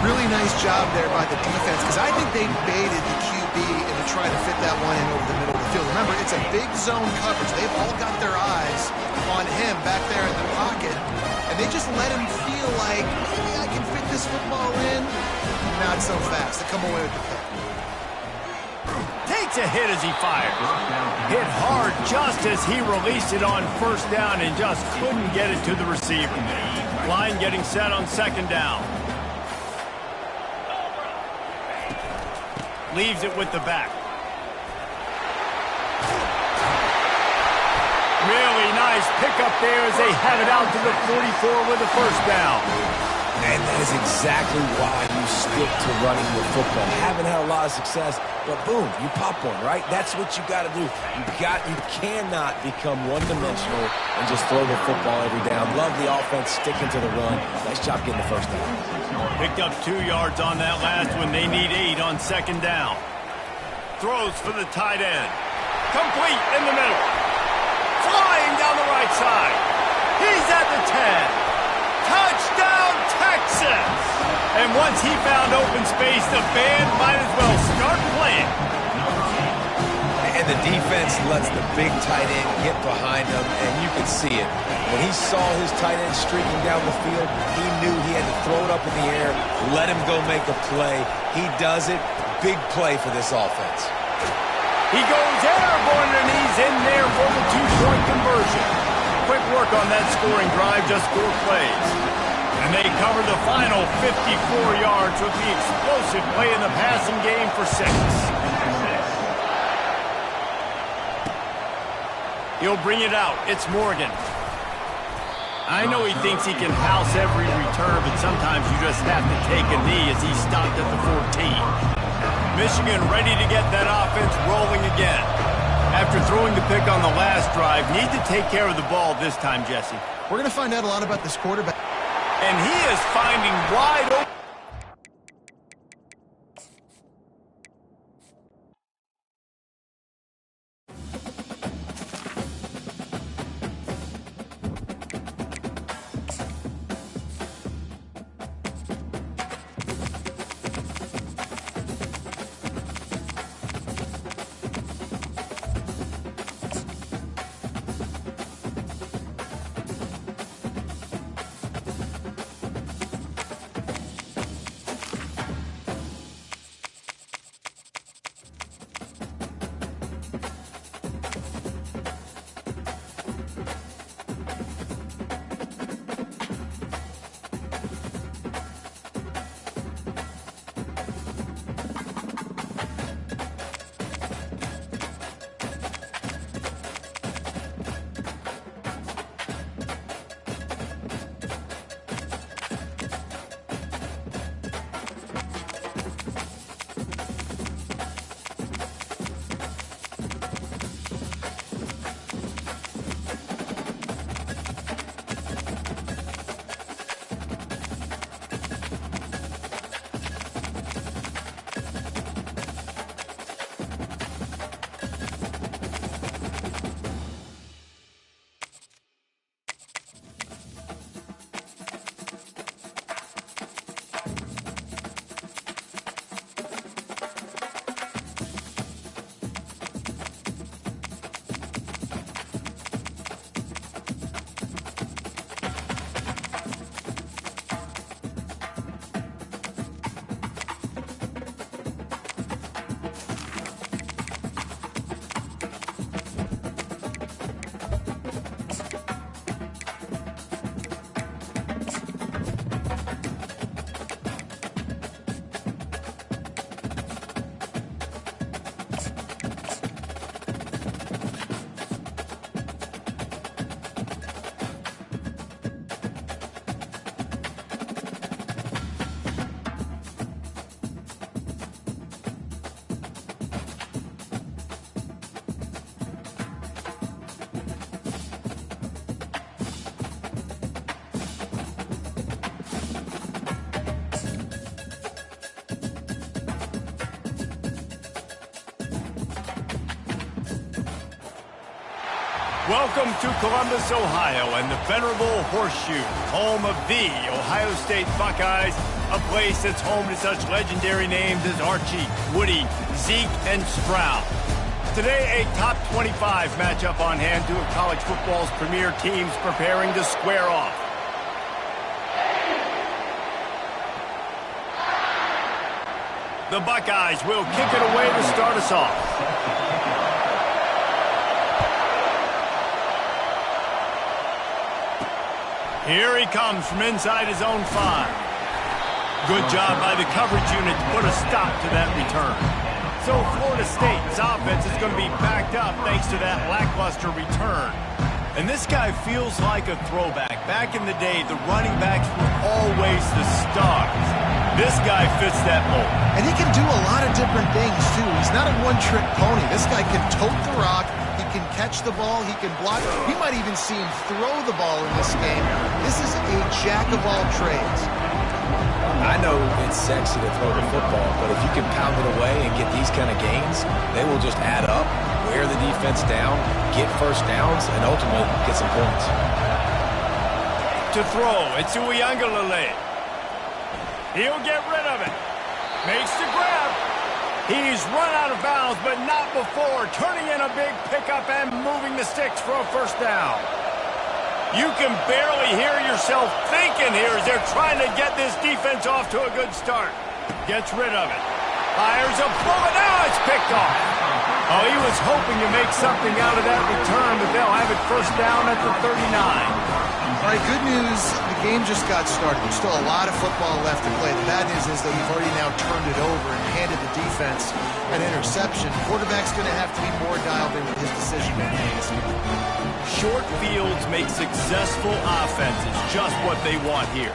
Really nice job there by the defense, because I think they baited the QB into trying to fit that one in over the middle of the field. Remember, it's a big zone coverage. They've all got their eyes on him back there in the pocket, and they just let him feel like, maybe I can fit this football in. Not so fast. They come away with the pick. Takes a hit as he fired. Hit hard just as he released it on first down and just couldn't get it to the receiver. Line getting set on second down. Leaves it with the back. Really nice pickup there as they have it out to the 44 with a first down. And that is exactly why you stick to running the football. Haven't had a lot of success, but boom, you pop one, right? That's what you got to do. You cannot become one-dimensional and just throw the football every down. Love the offense sticking to the run. Nice job getting the first down. Picked up 2 yards on that last one. They need 8 on second down. Throws for the tight end. Complete in the middle. Flying down the right side. He's at the 10. Touchdown, Texas! And once he found open space, the band might as well start playing. And the defense lets the big tight end get behind him, and you can see it. When he saw his tight end streaking down the field, he knew he had to throw it up in the air, let him go make a play. He does it. Big play for this offense. He goes airborne, and he's in there for the 2-point conversion. Quick work on that scoring drive, just 4 plays. And they cover the final 54 yards with the explosive play in the passing game for 6. He'll bring it out. It's Morgan. I know he thinks he can house every return, but sometimes you just have to take a knee as he stopped at the 14. Michigan ready to get that offense rolling again. After throwing the pick on the last drive, need to take care of the ball this time, Jesse. We're going to find out a lot about this quarterback. And he is finding wide open. Welcome to Columbus, Ohio, and the venerable Horseshoe, home of the Ohio State Buckeyes, a place that's home to such legendary names as Archie, Woody, Zeke, and Stroud. Today, a top 25 matchup on hand, two of college football's premier teams preparing to square off. The Buckeyes will kick it away to start us off. Here he comes from inside his own 5. Good job by the coverage unit to put a stop to that return. So Florida State's offense is going to be backed up thanks to that lackluster return. And this guy feels like a throwback. Back in the day, the running backs were always the stars. This guy fits that mold. And he can do a lot of different things, too. He's not a one-trick pony. This guy can tote the rock. He can catch the ball. He can block. We might even see him throw the ball in this game. This is a jack of all trades. I know it's sexy to throw the football, but if you can pound it away and get these kind of gains, they will just add up, wear the defense down, get first downs, and ultimately get some points. To throw, it's Ncaa. He'll get rid of it. Makes the grab. He's run out of bounds, but not before turning in a big pickup and moving the sticks for a first down. You can barely hear yourself thinking here as they're trying to get this defense off to a good start. Gets rid of it. Fires a bullet. Now it's picked off. Oh, he was hoping to make something out of that return, but they'll have it first down at the 39. All right, good news. The game just got started. There's still a lot of football left to play. The bad news is that you've already now turned it over and handed the defense an interception. Quarterback's going to have to be more dialed in with his decision-making. Short fields make successful offenses just what they want here.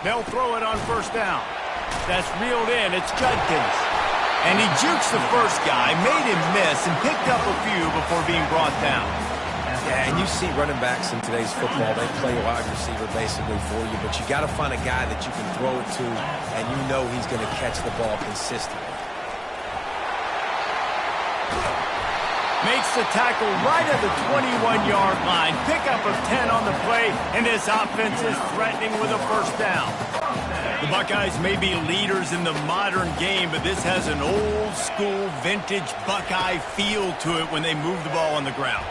They'll throw it on first down. That's reeled in. It's Judkins. And he jukes the first guy, made him miss, and picked up a few before being brought down. Yeah, and you see running backs in today's football, they play wide receiver basically for you, but you got to find a guy that you can throw it to, and you know he's going to catch the ball consistently. Makes the tackle right at the 21-yard line. Pickup of 10 on the play, and this offense is threatening with a first down. The Buckeyes may be leaders in the modern game, but this has an old-school, vintage Buckeye feel to it when they move the ball on the ground.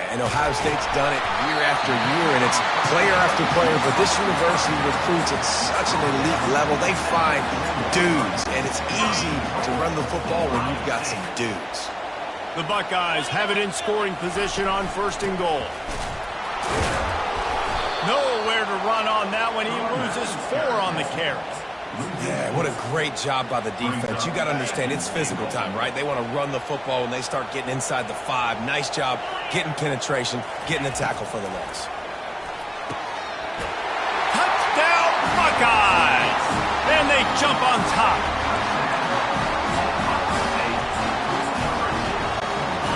And Ohio State's done it year after year, and it's player after player. But this university recruits at such an elite level. They find dudes, and it's easy to run the football when you've got some dudes. The Buckeyes have it in scoring position on first and goal. Nowhere to run on that one. He loses 4 on the carry. Yeah, what a great job by the defense. You got to understand, it's physical time, right? They want to run the football when they start getting inside the 5. Nice job getting penetration, getting the tackle for the loss. Touchdown, Buckeyes! And they jump on top.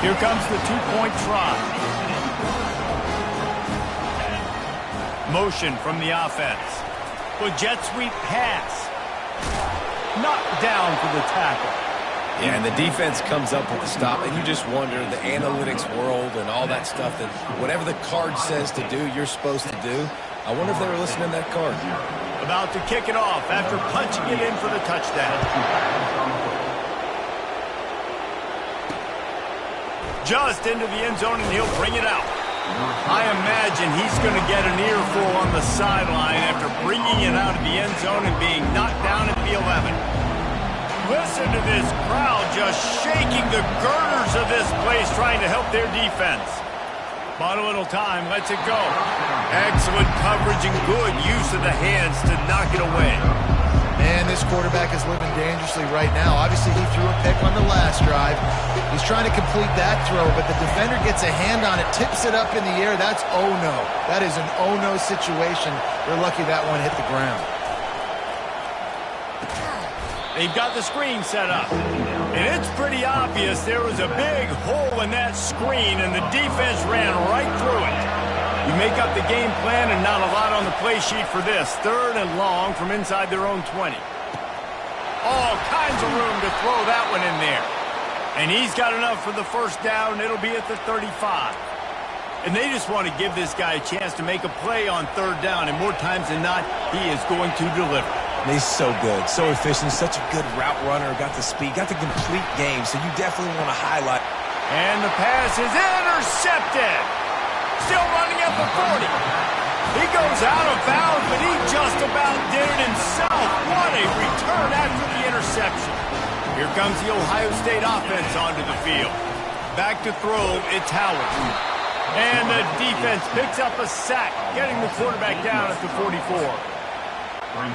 Here comes the 2-point try. Motion from the offense. With jet sweep pass. Knocked down for the tackle. Yeah, and the defense comes up with the stop, and you just wonder, the analytics world and all that stuff, that whatever the card says to do, you're supposed to do. I wonder if they were listening to that card. About to kick it off after punching it in for the touchdown. Just into the end zone, and he'll bring it out. I imagine he's going to get an earful on the sideline after bringing it out of the end zone and being knocked down at the 11. Listen to this crowd just shaking the girders of this place trying to help their defense. Bought a little time, lets it go. Excellent coverage and good use of the hands to knock it away. Man, this quarterback is living dangerously right now. Obviously, he threw a pick on the last drive. He's trying to complete that throw, but the defender gets a hand on it, tips it up in the air. That's oh-no. That is an oh-no situation. They're lucky that one hit the ground. They've got the screen set up. And it's pretty obvious there was a big hole in that screen, and the defense ran right through it. You make up the game plan and not a lot on the play sheet for this. 3rd and long from inside their own 20. All kinds of room to throw that one in there. And he's got enough for the first down. It'll be at the 35. And they just want to give this guy a chance to make a play on third down, and more times than not, he is going to deliver. He's so good, so efficient, such a good route runner, got the speed, got the complete game, so you definitely want to highlight. And the pass is intercepted. Still running at the 40. He goes out of bounds, but he just about did it himself. What a return after the interception. Here comes the Ohio State offense onto the field. Back to throw, it's Howard. And the defense picks up a sack, getting the quarterback down at the 44.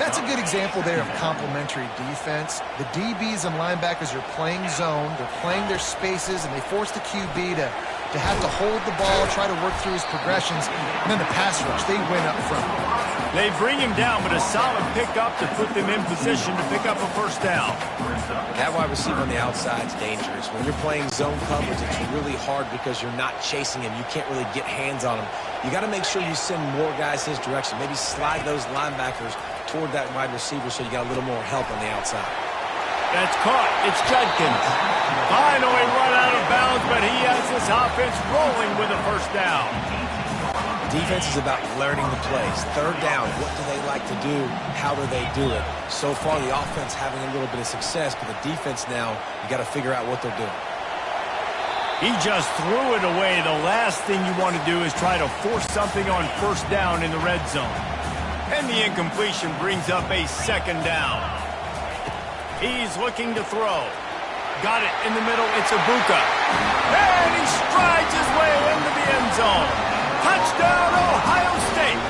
That's a good example there of complementary defense. The DBs and linebackers are playing zone, they're playing their spaces, and they force the QB to have to hold the ball, try to work through his progressions, and then the pass rush, they win up front. They bring him down, but a solid pickup to put them in position to pick up a first down. That wide receiver on the outside is dangerous. When you're playing zone coverage, it's really hard because you're not chasing him. You can't really get hands on him. You got to make sure you send more guys his direction. Maybe slide those linebackers toward that wide receiver so you got a little more help on the outside. That's caught. It's Judkins. Finally run out of bounds, but he has this offense rolling with a first down. Defense is about learning the plays. Third down, what do they like to do? How do they do it? So far, the offense having a little bit of success, but the defense now, you got to figure out what they're doing. He just threw it away. The last thing you want to do is try to force something on first down in the red zone. And the incompletion brings up a second down. He's looking to throw. Got it in the middle. It's Ibuka. And he strides his way into the end zone. Touchdown, Ohio State.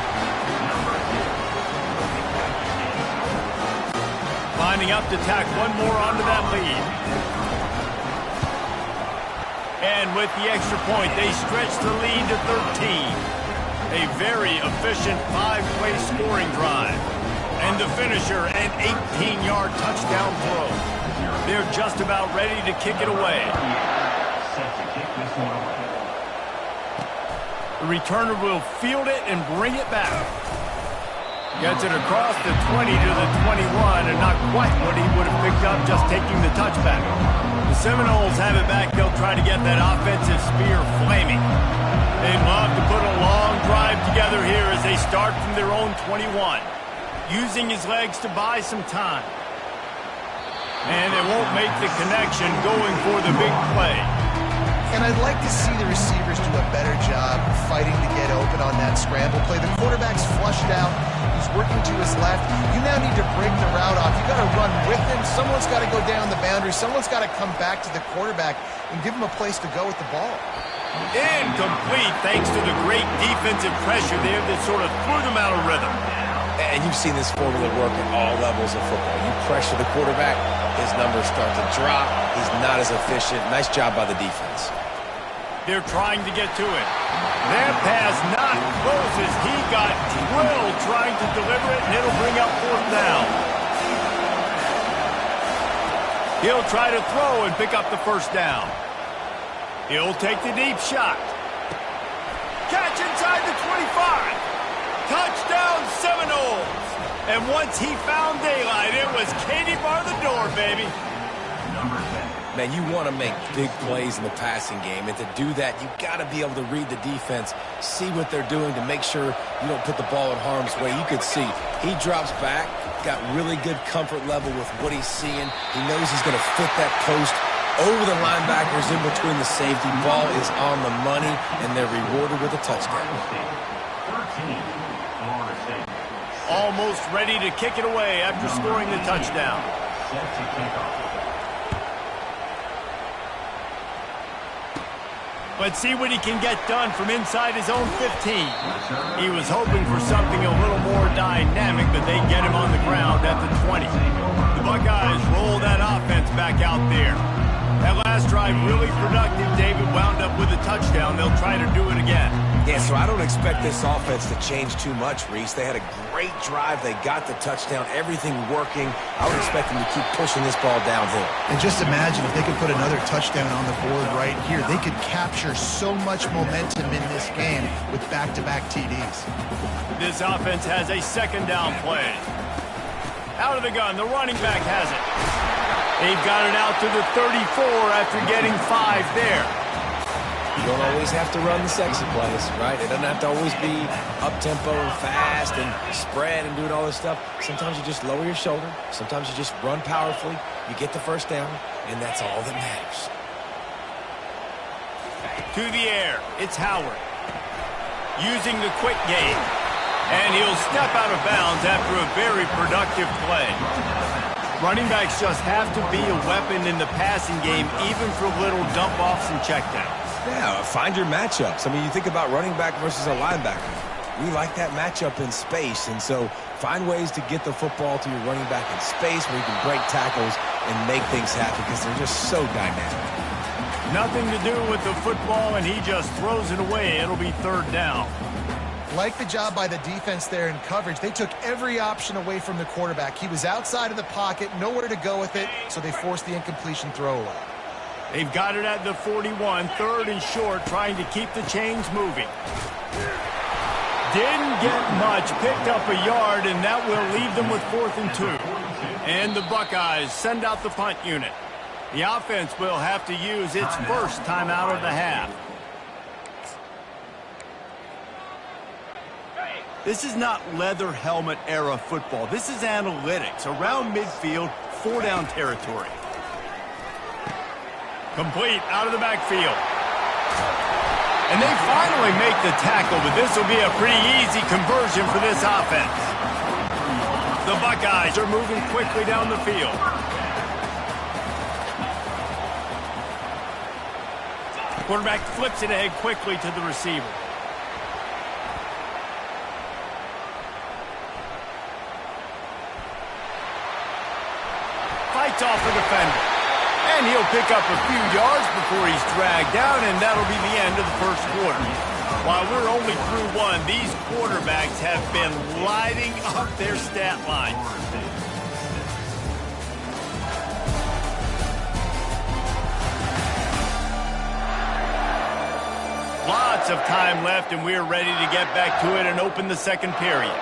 Lining up to tack one more onto that lead. And with the extra point, they stretch the lead to 13. A very efficient 5-play scoring drive. And the finisher, an 18-yard touchdown throw. They're just about ready to kick it away. The returner will field it and bring it back. Gets it across the 20 to the 21, and not quite what he would have picked up just taking the touchback. The Seminoles have it back. They'll try to get that offensive spear flaming. They'd love to put a long drive together here as they start from their own 21. Using his legs to buy some time. And they won't make the connection going for the big play. And I'd like to see the receivers do a better job fighting to get open on that scramble play. The quarterback's flushed out. He's working to his left. You now need to break the route off. You got to run with him. Someone's got to go down the boundary. Someone's got to come back to the quarterback and give him a place to go with the ball. Incomplete thanks to the great defensive pressure there that sort of threw them out of rhythm. And you've seen this formula work at all levels of football. You pressure the quarterback, his numbers start to drop. He's not as efficient. Nice job by the defense. They're trying to get to it. That pass not close as he got drilled trying to deliver it, and it'll bring up fourth down. He'll try to throw and pick up the first down. He'll take the deep shot. Catch inside the 25. Touchdown Seminoles. And once he found daylight, it was Katie bar the door, baby. Man, you want to make big plays in the passing game, and to do that, you got to be able to read the defense, see what they're doing to make sure you don't put the ball in harm's way. You could see he drops back, got really good comfort level with what he's seeing. He knows he's going to fit that post over the linebackers in between the safety. Ball is on the money, and they're rewarded with a touchdown. Almost ready to kick it away after scoring the touchdown. Let's see what he can get done from inside his own 15. He was hoping for something a little more dynamic, but they get him on the ground at the 20. The Buckeyes roll that offense back out there. That last drive really productive. David wound up with a touchdown. They'll try to do it again. Yeah, so I don't expect this offense to change too much, Reese. They had a great drive. They got the touchdown. Everything working. I would expect them to keep pushing this ball downhill. And just imagine if they could put another touchdown on the board right here. They could capture so much momentum in this game with back-to-back TDs. This offense has a second down play. Out of the gun. The running back has it. They've got it out to the 34 after getting 5 there. You don't always have to run the sexy plays, right? It doesn't have to always be up-tempo and fast and spread and doing all this stuff. Sometimes you just lower your shoulder. Sometimes you just run powerfully. You get the first down, and that's all that matters. To the air, it's Howard. Using the quick game. And he'll step out of bounds after a very productive play. Running backs just have to be a weapon in the passing game, even for little dump-offs and checkdowns. Yeah, find your matchups. I mean, you think about running back versus a linebacker. We like that matchup in space, and so find ways to get the football to your running back in space where you can break tackles and make things happen because they're just so dynamic. Nothing to do with the football, and he just throws it away. It'll be third down. Like the job by the defense there in coverage. They took every option away from the quarterback. He was outside of the pocket, nowhere to go with it, so they forced the incompletion throwaway. They've got it at the 41, third and short, trying to keep the chains moving. Didn't get much, picked up a yard, and that will leave them with 4th and 2. And the Buckeyes send out the punt unit. The offense will have to use its first timeout of the half. This is not leather helmet era football. This is analytics. Around midfield, 4-down territory. Complete out of the backfield. And they finally make the tackle, but this will be a pretty easy conversion for this offense. The Buckeyes are moving quickly down the field. Quarterback flips it ahead quickly to the receiver. Fights off the defender. And he'll pick up a few yards before he's dragged down, and that'll be the end of the first quarter. While we're only through one, these quarterbacks have been lighting up their stat line. Lots of time left, and we're ready to get back to it and open the second period.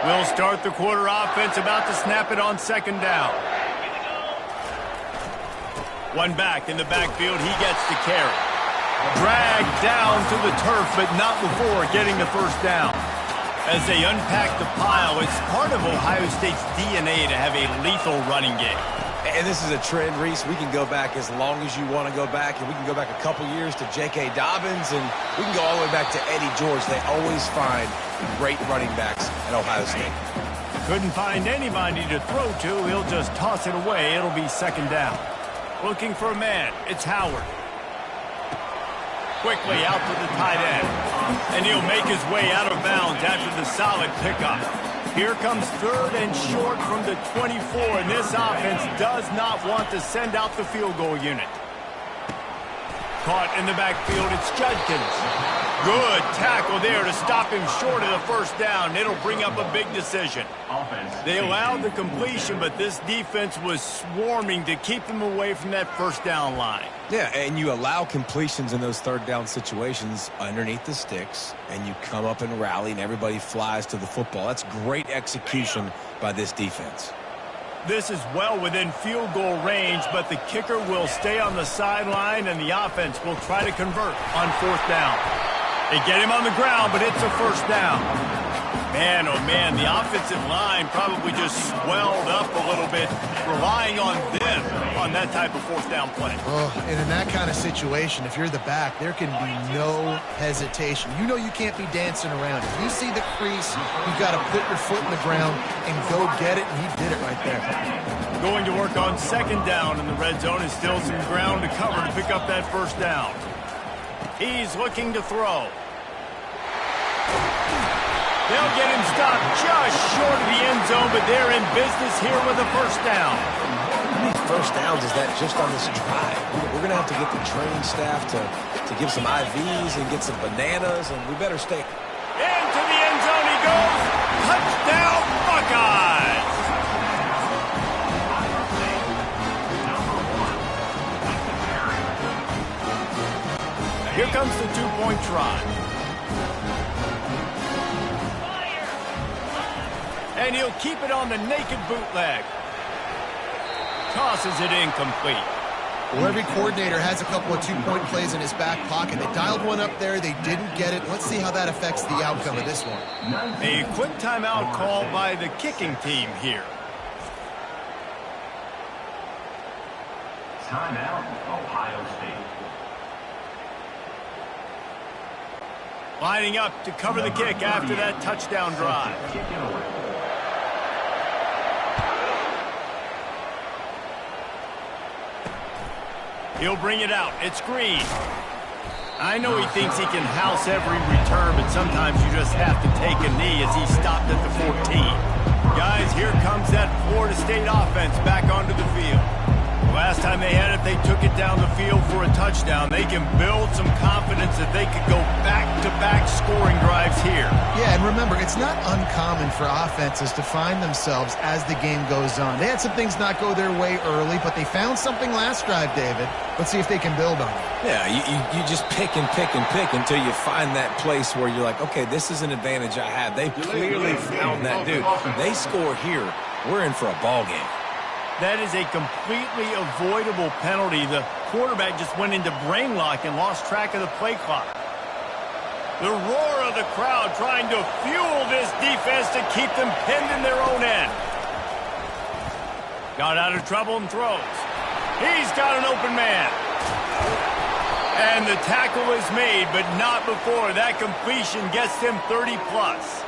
We'll start the quarter offense, about to snap it on second down. One back in the backfield, he gets the carry. Dragged down to the turf, but not before getting the first down. As they unpack the pile, it's part of Ohio State's DNA to have a lethal running game. And this is a trend, Reese. We can go back as long as you want to go back, and we can go back a couple years to J.K. Dobbins, and we can go all the way back to Eddie George. They always find great running backs at Ohio State. Couldn't find anybody to throw to. He'll just toss it away. It'll be second down. Looking for a man. It's Howard. Quickly out to the tight end. And he'll make his way out of bounds after the solid pickup. Here comes third and short from the 24, and this offense does not want to send out the field goal unit. Caught in the backfield, it's Judkins. Good tackle there to stop him short of the first down. It'll bring up a big decision. They allowed the completion, but this defense was swarming to keep him away from that first down line. Yeah, and you allow completions in those third down situations underneath the sticks, and you come up and rally, and everybody flies to the football. That's great execution by this defense. This is well within field goal range, but the kicker will stay on the sideline, and the offense will try to convert on fourth down. They get him on the ground, but it's a first down. Man, oh man, the offensive line probably just swelled up a little bit, relying on them on that type of fourth down play. Oh, and in that kind of situation, if you're the back, there can be no hesitation. You know you can't be dancing around. If you see the crease, you've got to put your foot in the ground and go get it, and he did it right there. Going to work on second down in the red zone, and still some ground to cover to pick up that first down. He's looking to throw. They'll get him stopped just short of the end zone, but they're in business here with a first down. How many first downs is that just on this drive? We're going to have to get the training staff to give some IVs and get some bananas, and we better stay. Into the end zone he goes. Touchdown, Buckeyes! Here comes the two-point try. And he'll keep it on the naked bootleg. tosses it incomplete. Well, every coordinator has a couple of two-point plays in his back pocket. They dialed one up there. They didn't get it. Let's see how that affects the outcome of this one. A quick timeout called by the kicking team here. Timeout, Ohio State. Lining up to cover the kick after that touchdown drive. Kick it away. He'll bring it out. It's Green. I know he thinks he can house every return, but sometimes you just have to take a knee as he stopped at the 14. Guys, here comes that Florida State offense back onto the field. Last time they had it, they took it down the field for a touchdown. They can build some confidence that they could go back-to-back scoring drives here. Yeah, and remember, it's not uncommon for offenses to find themselves as the game goes on. They had some things not go their way early, but they found something last drive, David. Let's see if they can build on it. Yeah, you just pick and pick and pick until you find that place where you're like, okay, this is an advantage I have. They clearly found that, dude. They score here, we're in for a ball game. That is a completely avoidable penalty. The quarterback just went into brain lock and lost track of the play clock. The roar of the crowd trying to fuel this defense to keep them pinned in their own end. Got out of trouble and throws. He's got an open man. And the tackle is made, but not before that completion gets them 30-plus.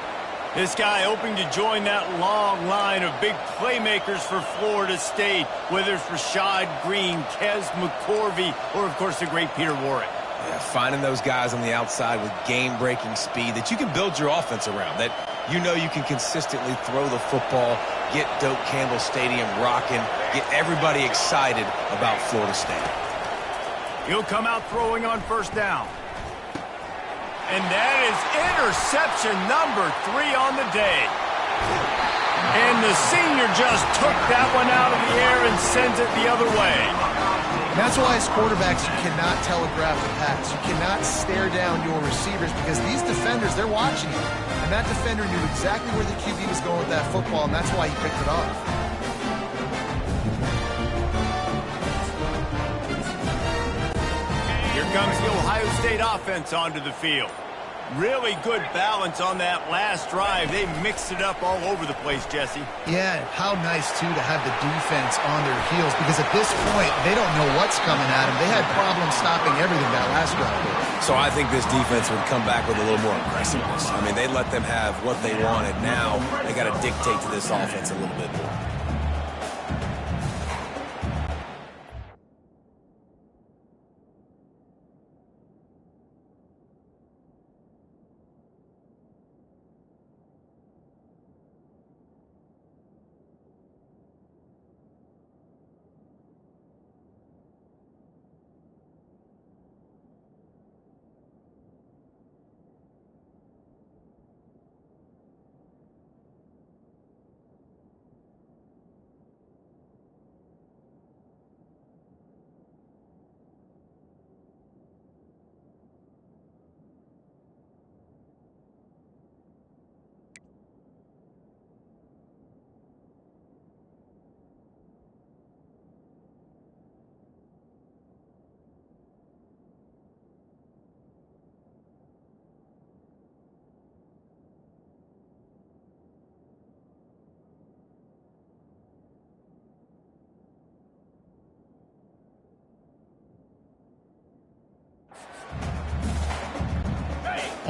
This guy hoping to join that long line of big playmakers for Florida State, whether it's Rashad Green, Kez McCorvey, or, of course, the great Peter Warrick. Yeah, finding those guys on the outside with game-breaking speed that you can build your offense around, that you know you can consistently throw the football, get Doak Campbell Stadium rocking, get everybody excited about Florida State. He'll come out throwing on first down. And that is interception number 3 on the day. And the senior just took that one out of the air and sends it the other way. That's why as quarterbacks you cannot telegraph the pass. You cannot stare down your receivers because these defenders, they're watching you. And that defender knew exactly where the QB was going with that football, and that's why he picked it off. Here comes the Ohio State offense onto the field. Really good balance on that last drive. They mixed it up all over the place, Jesse. Yeah, how nice, too, to have the defense on their heels because at this point, they don't know what's coming at them. They had problems stopping everything that last drive. So I think this defense would come back with a little more aggressiveness. I mean, they let them have what they wanted. Now they got to dictate to this offense a little bit more.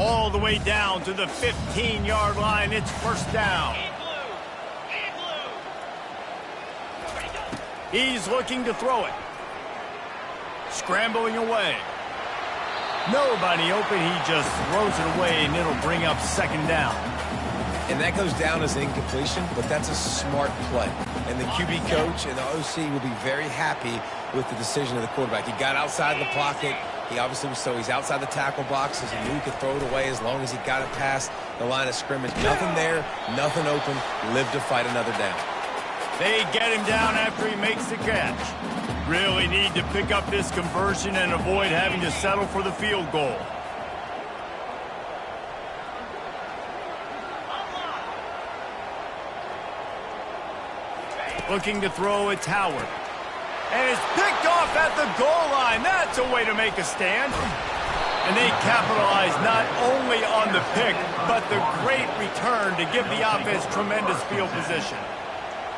All the way down to the 15-yard line. It's first down. He's looking to throw it. Scrambling away. Nobody open. He just throws it away, and it'll bring up second down. And that goes down as an incompletion, but that's a smart play. And the QB coach and the OC will be very happy with the decision of the quarterback. He got outside the pocket. He obviously was so he's outside the tackle boxes. He knew he could throw it away as long as he got it past the line of scrimmage. Nothing there, nothing open. Live to fight another down. They get him down after he makes the catch. Really need to pick up this conversion and avoid having to settle for the field goal. Looking to throw, it's Howard. And it's picked off at the goal line. That's a way to make a stand. And they capitalize not only on the pick, but the great return to give the offense tremendous field position.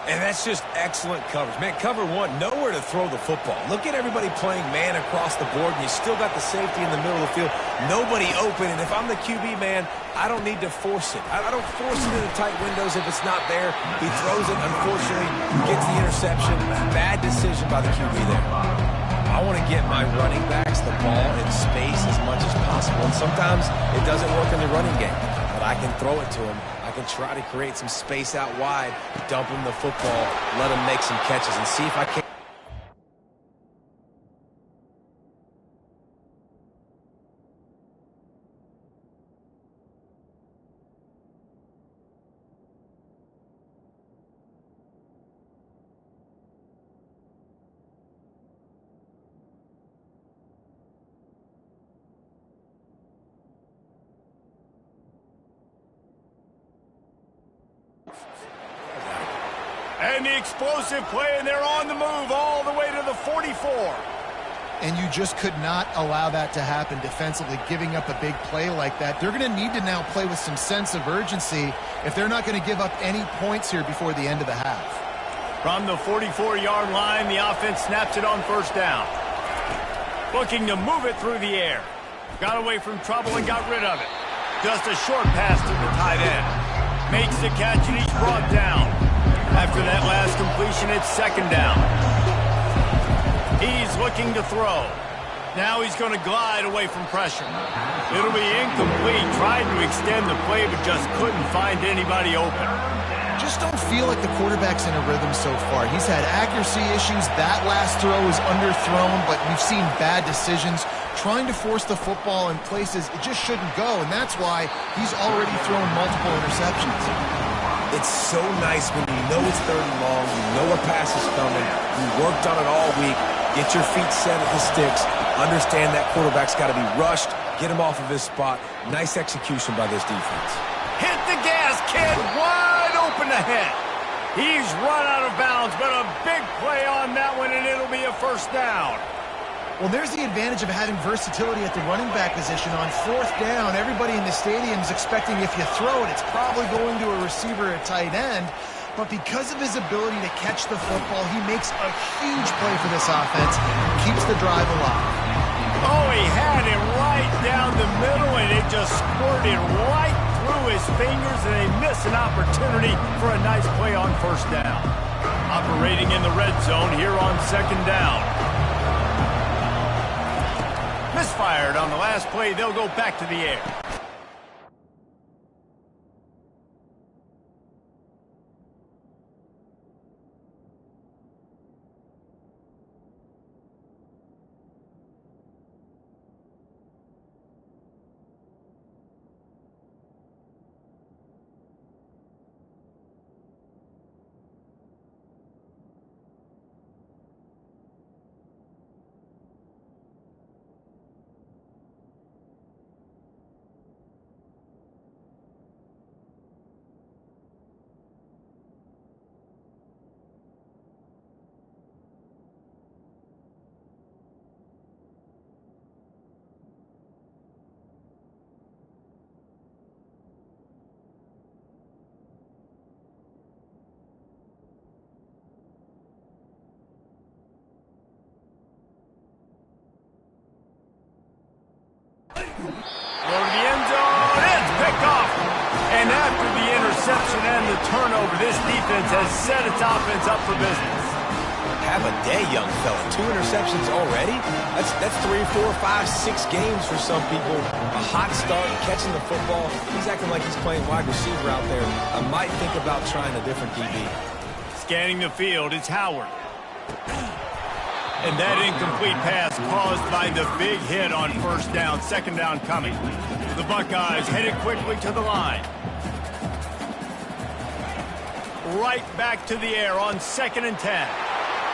And that's just excellent coverage. Man, cover one, nowhere to throw the football. Look at everybody playing man across the board, and you still got the safety in the middle of the field. Nobody open, and if I'm the QB, man, I don't need to force it. I don't force it into tight windows if it's not there. He throws it, unfortunately, gets the interception. Bad decision by the QB there. I want to get my running backs the ball in space as much as possible, and sometimes it doesn't work in the running game, but I can throw it to them. I can try to create some space out wide, dump him the football, let him make some catches, and see if I can. And the explosive play, and they're on the move all the way to the 44. And you just could not allow that to happen defensively, giving up a big play like that. They're going to need to now play with some sense of urgency if they're not going to give up any points here before the end of the half. From the 44-yard line, the offense snaps it on first down. Looking to move it through the air. Got away from trouble and got rid of it. Just a short pass to the tight end. Makes the catch, and he's brought down. After that last completion, it's second down. He's looking to throw. Now he's going to glide away from pressure. It'll be incomplete. Tried to extend the play, but just couldn't find anybody open. Just don't feel like the quarterback's in a rhythm so far. He's had accuracy issues. That last throw is underthrown, but we've seen bad decisions. Trying to force the football in places it just shouldn't go, and that's why he's already thrown multiple interceptions. It's so nice when you know it's third and long, you know a pass is coming, you worked on it all week, get your feet set at the sticks, understand that quarterback's got to be rushed, get him off of his spot. Nice execution by this defense. Hit the gas, kid, wide open ahead. He's run out of bounds, but a big play on that one, and it'll be a first down. Well, there's the advantage of having versatility at the running back position. On fourth down, everybody in the stadium is expecting if you throw it, it's probably going to a receiver at tight end. But because of his ability to catch the football, he makes a huge play for this offense, keeps the drive alive. Oh, he had it right down the middle, and it just squirted right through his fingers, and they miss an opportunity for a nice play on first down. Operating in the red zone here on second down. Misfired on the last play. They'll go back to the air. Go to the end zone. It's picked off. And after the interception and the turnover, this defense has set its offense up for business. Have a day, young fella. 2 interceptions already? That's 3, 4, 5, 6 games for some people. A hot start, catching the football. He's acting like he's playing wide receiver out there. I might think about trying a different DB. Scanning the field, it's Howard. And that incomplete pass caused by the big hit on first down. Second down coming. The Buckeyes headed quickly to the line. Right back to the air on 2nd and 10.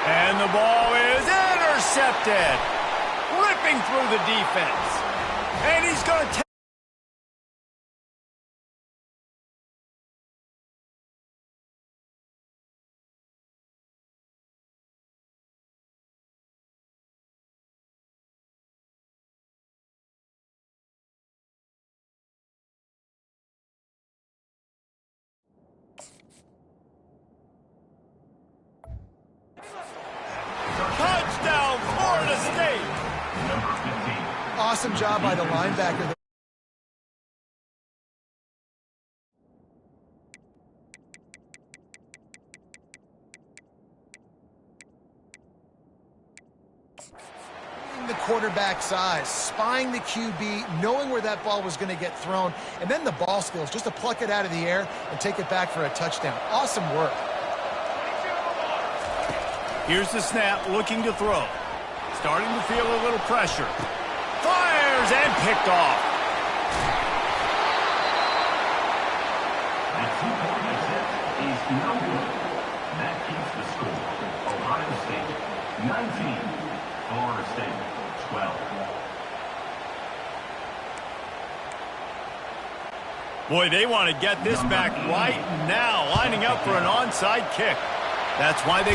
And the ball is intercepted. Ripping through the defense. And he's going to Awesome job by the linebacker. The quarterback's eyes, spying the QB, knowing where that ball was going to get thrown, and then the ball skills just to pluck it out of the air and take it back for a touchdown. Awesome work. Here's the snap, looking to throw. Starting to feel a little pressure. Fires and picked off. The 2-point attempt is no good. That keeps the score. Ohio State 19, Florida State 12. Boy, they want to get this back right now, lining up for an onside kick. That's why they